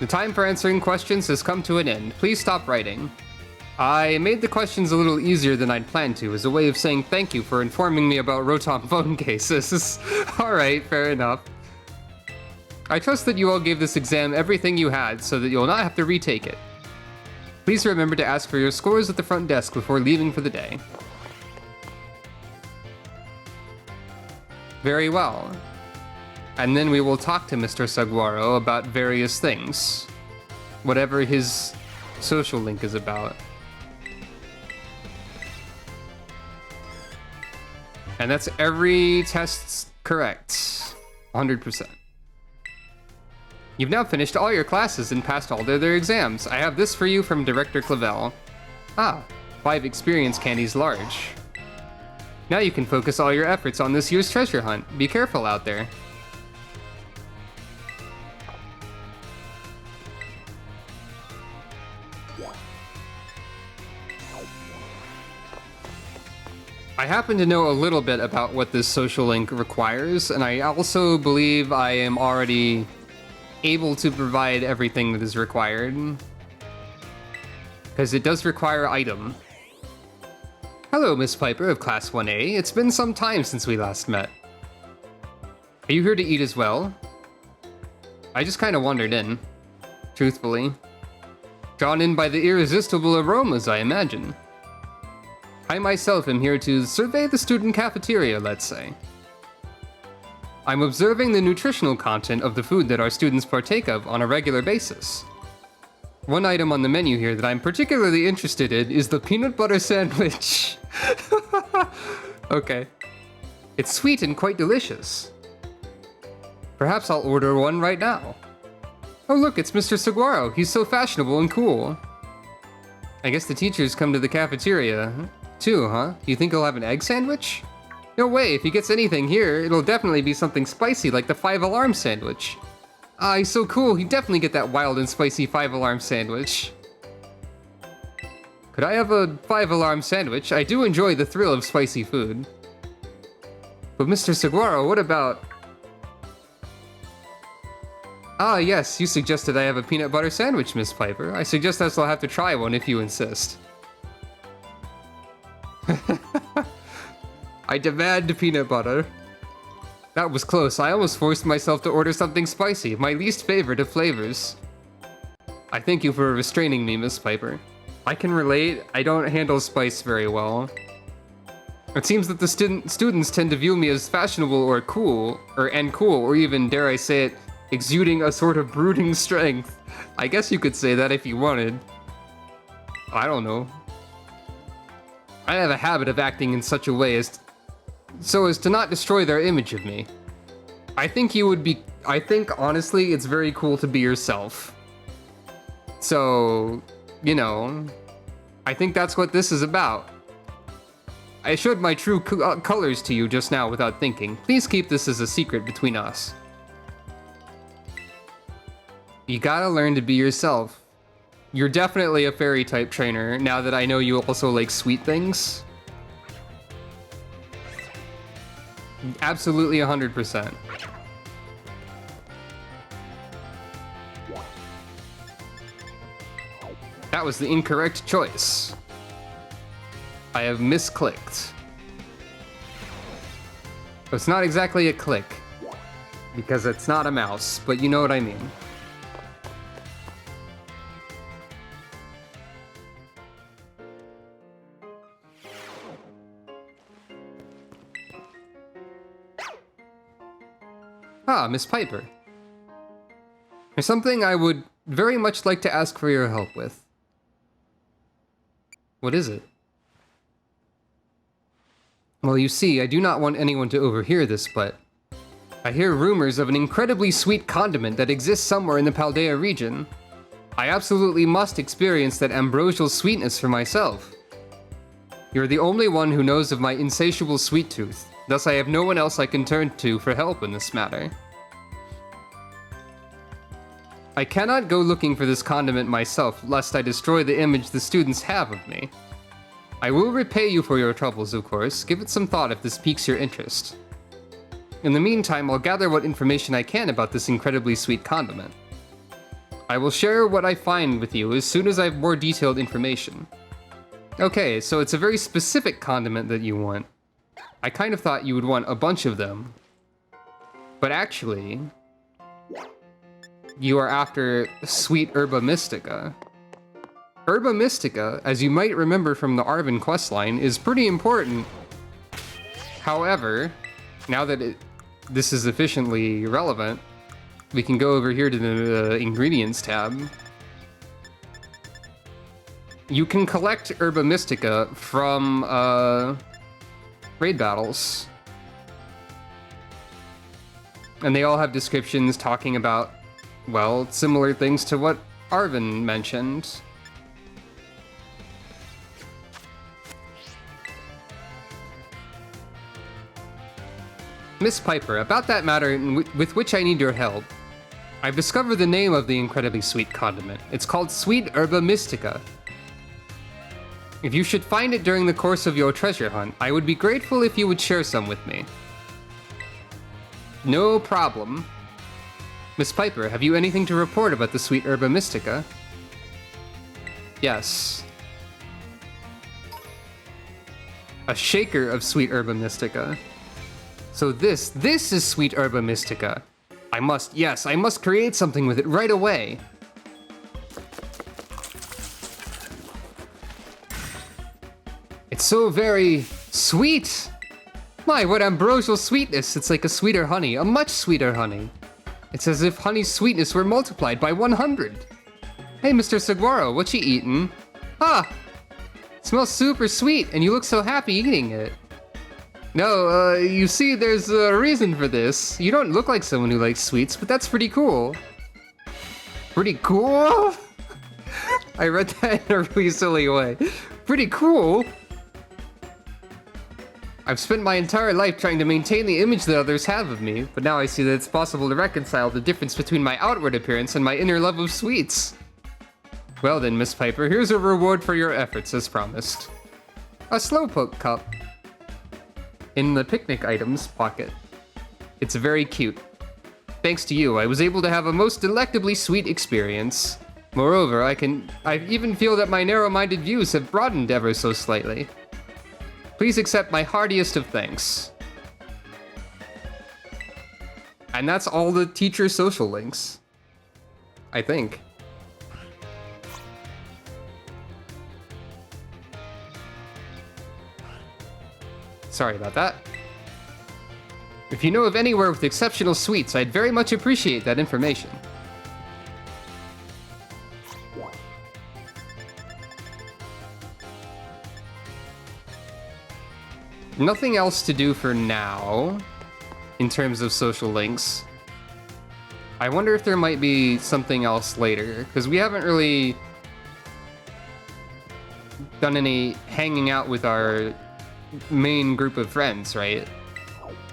The time for answering questions has come to an end. Please stop writing. I made the questions a little easier than I'd planned to, as a way of saying thank you for informing me about Rotom phone cases. Alright, fair enough. I trust that you all gave this exam everything you had, so that you'll not have to retake it. Please remember to ask for your scores at the front desk before leaving for the day. Very well. And then we will talk to Mr. Saguaro about various things. Whatever his social link is about. And that's every test correct. 100%. You've now finished all your classes and passed all their exams. I have this for you from Director Clavel. Ah, 5 experience candies large. Now you can focus all your efforts on this year's treasure hunt. Be careful out there. I happen to know a little bit about what this social link requires, and I also believe I am already able to provide everything that is required. because it does require item. Hello, Miss Piper of Class 1A. It's been some time since we last met. Are you here to eat as well? I just kind of wandered in, truthfully. Drawn in by the irresistible aromas, I imagine. I myself am here to survey the student cafeteria, let's say. I'm observing the nutritional content of the food that our students partake of on a regular basis. One item on the menu here that I'm particularly interested in is the peanut butter sandwich. Okay. It's sweet and quite delicious. Perhaps I'll order one right now. Oh look, it's Mr. Saguaro. He's so fashionable and cool. I guess the teachers come to the cafeteria too, huh? You think he'll have an egg sandwich? No way, if he gets anything here, it'll definitely be something spicy like the 5-alarm sandwich. Ah, he's so cool, he'd definitely get that wild and spicy 5-alarm sandwich. Could I have a 5-alarm sandwich? I do enjoy the thrill of spicy food. But Mr. Saguaro, what about... Ah, yes, you suggested I have a peanut butter sandwich, Miss Piper. I suggest I shall have to try one if you insist. I demand peanut butter. That was close. I almost forced myself to order something spicy, my least favorite of flavors. I thank you for restraining me, Miss Piper. I can relate. I don't handle spice very well. It seems that the students tend to view me as fashionable or cool, or even, dare I say it, exuding a sort of brooding strength. I guess you could say that if you wanted. I don't know. I have a habit of acting in such a way as to not destroy their image of me. I think honestly it's very cool to be yourself. So, you know, I think that's what this is about. I showed my true colors to you just now without thinking. Please keep this as a secret between us. You gotta learn to be yourself. You're definitely a fairy type trainer now that I know you also like sweet things. Absolutely 100%. That was the incorrect choice. I have misclicked. It's not exactly a click, because it's not a mouse, but you know what I mean. Ah, Miss Piper. There's something I would very much like to ask for your help with. What is it? Well, you see, I do not want anyone to overhear this, but I hear rumors of an incredibly sweet condiment that exists somewhere in the Paldea region. I absolutely must experience that ambrosial sweetness for myself. You're the only one who knows of my insatiable sweet tooth, thus I have no one else I can turn to for help in this matter. I cannot go looking for this condiment myself, lest I destroy the image the students have of me. I will repay you for your troubles, of course. Give it some thought if this piques your interest. In the meantime, I'll gather what information I can about this incredibly sweet condiment. I will share what I find with you as soon as I have more detailed information. Okay, so it's a very specific condiment that you want. I kind of thought you would want a bunch of them. But actually, you are after sweet Herba Mystica. Herba Mystica, as you might remember from the Arven questline, is pretty important. However, now that this is efficiently relevant, we can go over here to the Ingredients tab. You can collect Herba Mystica from raid battles. And they all have descriptions talking about, well, similar things to what Arven mentioned. Miss Piper, about that matter with which I need your help, I've discovered the name of the incredibly sweet condiment. It's called Sweet Herba Mystica. If you should find it during the course of your treasure hunt, I would be grateful if you would share some with me. No problem. Miss Piper, have you anything to report about the Sweet Herba Mystica? Yes. A shaker of Sweet Herba Mystica. So this is Sweet Herba Mystica. I must create something with it right away. It's so very sweet. My, what ambrosial sweetness. It's like a sweeter honey, a much sweeter honey. It's as if honey's sweetness were multiplied by 100. Hey, Mr. Saguaro, what you eatin'? Ah, it smells super sweet, and you look so happy eating it. No, you see, there's a reason for this. You don't look like someone who likes sweets, but that's pretty cool. Pretty cool? I read that in a really silly way. Pretty cool? I've spent my entire life trying to maintain the image that others have of me, but now I see that it's possible to reconcile the difference between my outward appearance and my inner love of sweets. Well then, Miss Piper, here's a reward for your efforts as promised. A Slowpoke cup. In the picnic items pocket. It's very cute. Thanks to you, I was able to have a most delectably sweet experience. Moreover, I even feel that my narrow-minded views have broadened ever so slightly. Please accept my heartiest of thanks. And that's all the teacher social links. I think. Sorry about that. If you know of anywhere with exceptional sweets, I'd very much appreciate that information. Nothing else to do for now, in terms of social links. I wonder if there might be something else later, because we haven't really done any hanging out with our main group of friends, right?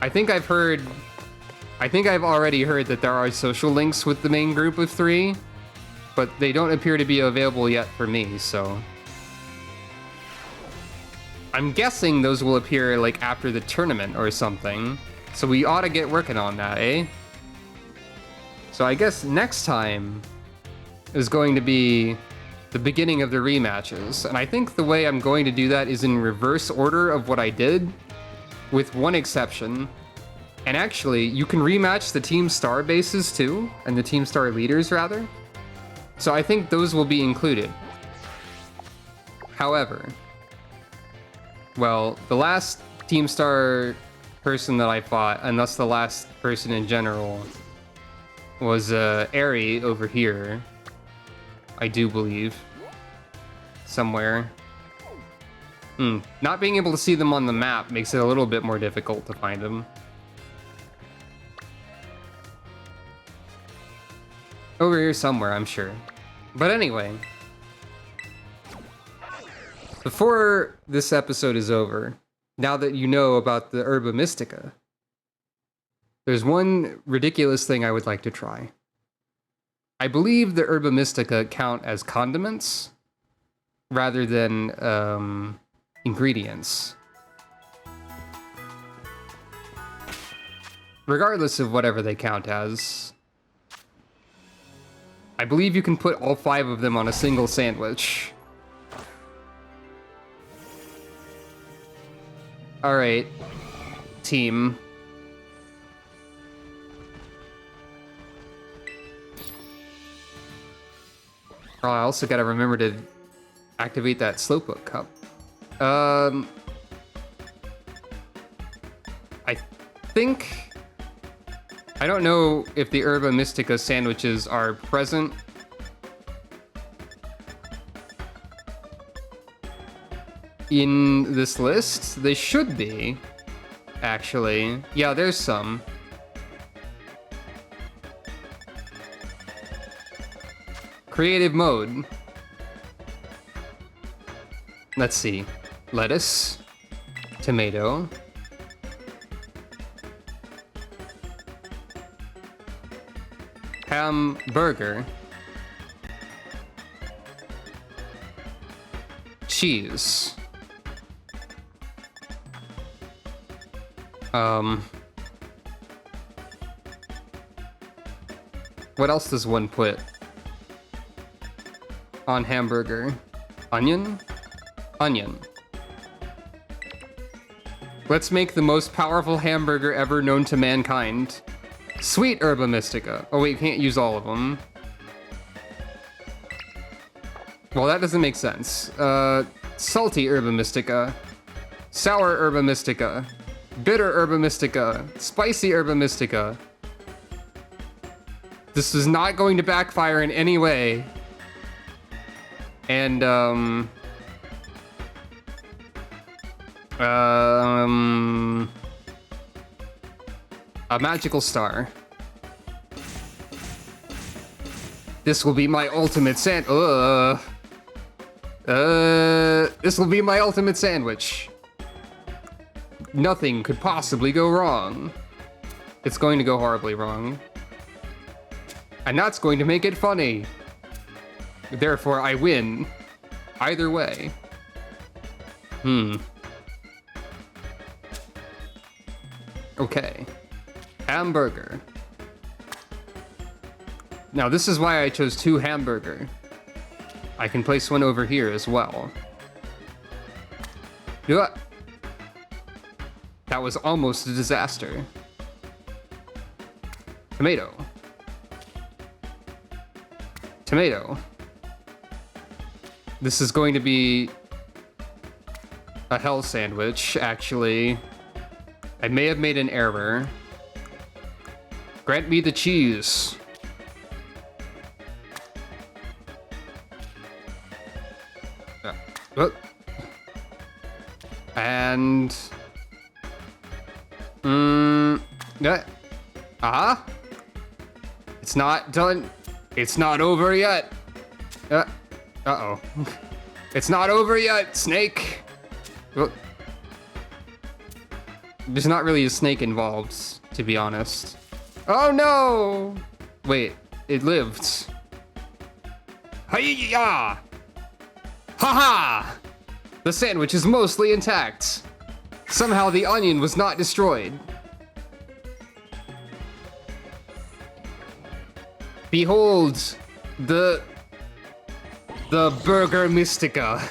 I think I've already heard that there are social links with the main group of 3, but they don't appear to be available yet for me, so I'm guessing those will appear like after the tournament or something. So we ought to get working on that, eh? So I guess next time is going to be the beginning of the rematches. And I think the way I'm going to do that is in reverse order of what I did, with one exception. And actually, you can rematch the Team Star bases too, and the Team Star leaders rather. So I think those will be included. However, well, the last Team Star person that I fought, and thus the last person in general, was Aerie over here. I do believe. Somewhere. Not being able to see them on the map makes it a little bit more difficult to find them. Over here somewhere, I'm sure. But anyway, before this episode is over, now that you know about the Herba Mystica, there's one ridiculous thing I would like to try. I believe the Herba Mystica count as condiments rather than ingredients. Regardless of whatever they count as, I believe you can put all 5 of them on a single sandwich. Alright, team. Oh, I also gotta remember to activate that Slowpoke cup. I think... I don't know if the Herba Mystica sandwiches are present. In this list? They should be, actually. Yeah, there's some. Creative mode. Let's see. Lettuce. Tomato. Hamburger. Cheese. What else does one put on hamburger? Onion? Onion. Let's make the most powerful hamburger ever known to mankind. Sweet Herba Mystica. Oh wait, can't use all of them. Well, that doesn't make sense. Salty Herba Mystica. Sour Herba Mystica. Bitter Herba Mystica. Spicy Herba Mystica. This is not going to backfire in any way. And, a magical star. This will be my ultimate this will be my ultimate sandwich. Nothing could possibly go wrong. It's going to go horribly wrong. And that's going to make it funny. Therefore, I win. Either way. Okay. Hamburger. Now, this is why I chose 2 hamburger. I can place one over here as well. Yeah. That was almost a disaster. Tomato. Tomato. This is going to be a hell sandwich, actually. I may have made an error. Grant me the cheese. And... yeah. It's not done. It's not over yet. Uh-oh. It's not over yet, snake. There's not really a snake involved, to be honest. Oh no! Wait, it lived. Hi-ya! Ha-ha! The sandwich is mostly intact. Somehow the onion was not destroyed. Behold, the Burger Mystica.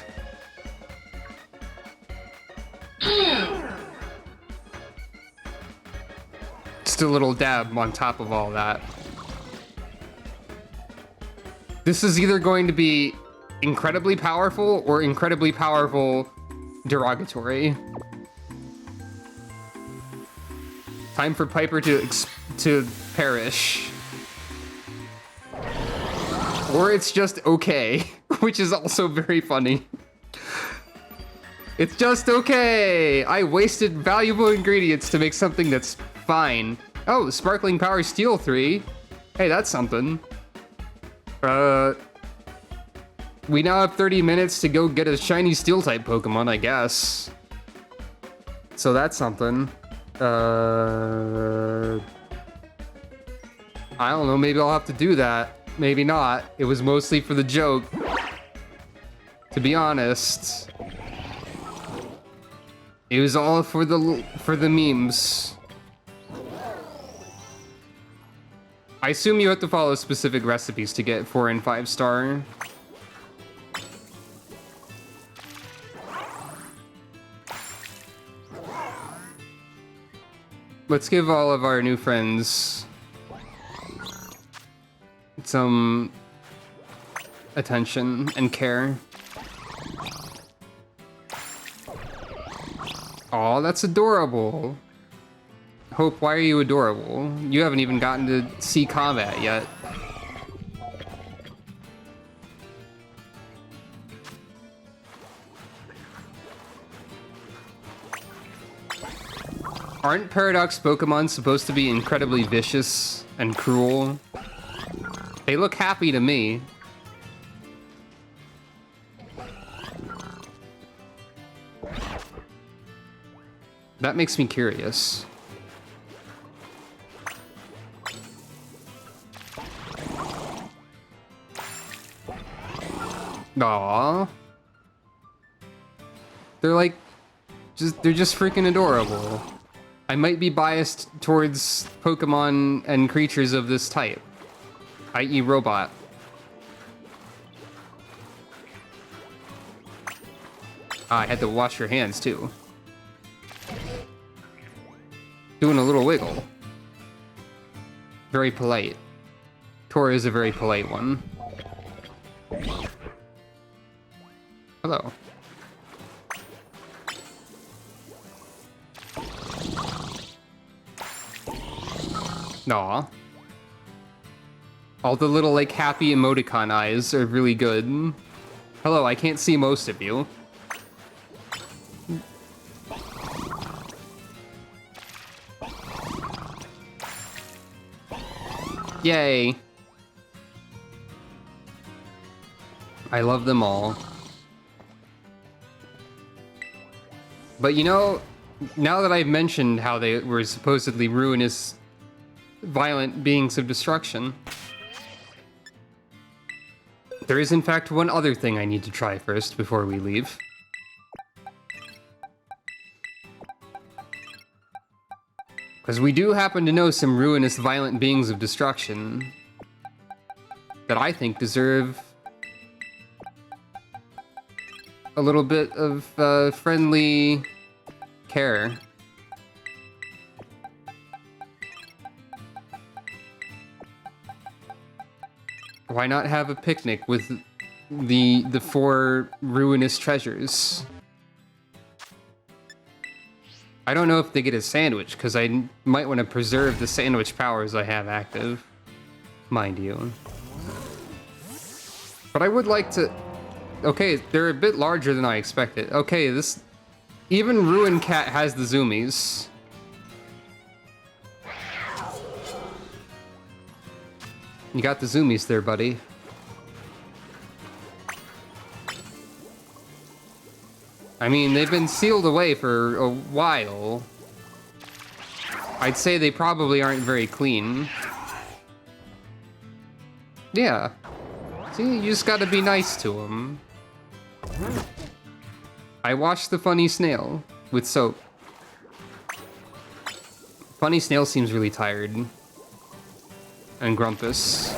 Just a little dab on top of all that. This is either going to be incredibly powerful or incredibly powerful derogatory. Time for Piper to perish. Or it's just okay, which is also very funny. It's just okay. I wasted valuable ingredients to make something that's fine. Oh, Sparkling Power Steel 3. Hey, that's something. We now have 30 minutes to go get a shiny steel type Pokemon, I guess. So that's something. I don't know, maybe I'll have to do that. Maybe not. It was mostly for the joke. To be honest. It was all for the memes. I assume you have to follow specific recipes to get 4 and 5 star. Let's give all of our new friends some attention and care. Aw, that's adorable. Hope, why are you adorable? You haven't even gotten to see combat yet. Aren't Paradox Pokemon supposed to be incredibly vicious and cruel? They look happy to me. That makes me curious. Aww. They're like, they're just freaking adorable. I might be biased towards Pokemon and creatures of this type, i.e. robot. Ah, I had to wash your hands too. Doing a little wiggle. Very polite. Tor is a very polite one. Hello. Aw. All the little, like, happy emoticon eyes are really good. Hello, I can't see most of you. Yay. I love them all. But you know, now that I've mentioned how they were supposedly ruinous, violent beings of destruction, there is in fact one other thing I need to try first before we leave. Because we do happen to know some ruinous, violent beings of destruction that I think deserve a little bit of friendly care. Why not have a picnic with the four ruinous treasures? I don't know if they get a sandwich, because I might want to preserve the sandwich powers I have active. Mind you. But I would like to... Okay, they're a bit larger than I expected. Okay, this... Even Ruin Cat has the zoomies. You got the zoomies there, buddy. I mean, they've been sealed away for a while. I'd say they probably aren't very clean. Yeah. See, you just gotta be nice to them. I washed the funny snail with soap. Funny snail seems really tired. And grumpus.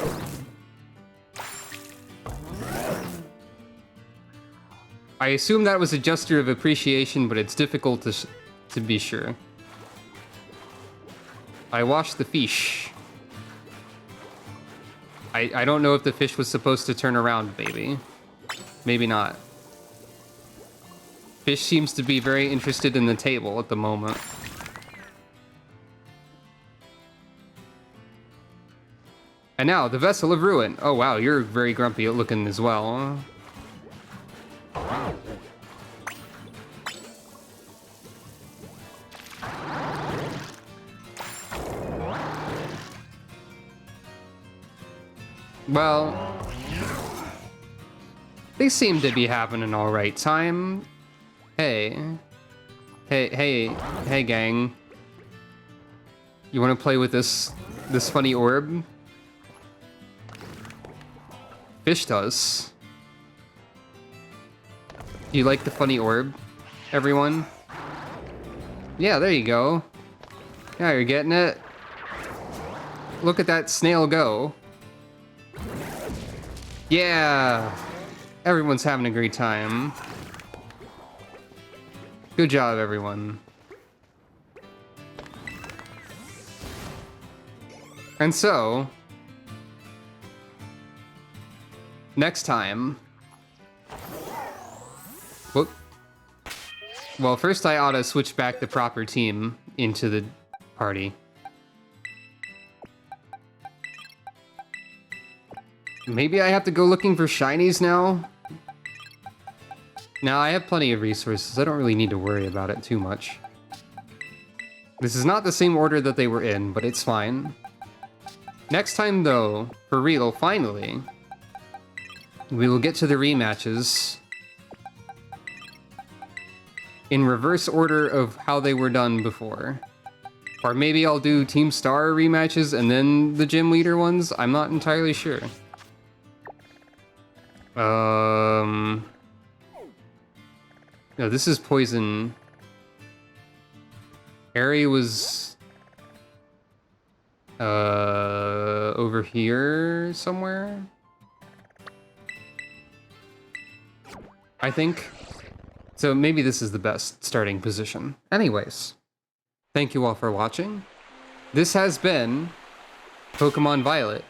I assume that was a gesture of appreciation, but it's difficult to be sure. I washed the fish. I don't know if the fish was supposed to turn around, baby. Maybe not. Fish seems to be very interested in the table at the moment. And now, the Vessel of Ruin. Oh wow, you're very grumpy looking as well. Well, they seem to be having an alright time. Hey, gang. You want to play with this funny orb? Fish does. Do you like the funny orb, everyone? Yeah, there you go. Yeah, you're getting it. Look at that snail go. Yeah! Everyone's having a great time. Good job, everyone. And so... next time... Whoop. Well, first I ought to switch back the proper team into the party. Maybe I have to go looking for shinies now? Now, I have plenty of resources. I don't really need to worry about it too much. This is not the same order that they were in, but it's fine. Next time, though, for real, finally, we will get to the rematches in reverse order of how they were done before. Or maybe I'll do Team Star rematches and then the gym leader ones? I'm not entirely sure. No, this is poison. Airy was... over here somewhere? I think. So maybe this is the best starting position. Anyways, thank you all for watching. This has been Pokemon Violet.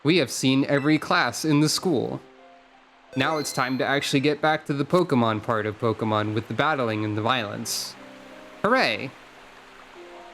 We have seen every class in the school. Now it's time to actually get back to the Pokemon part of Pokemon with the battling and the violence. Hooray!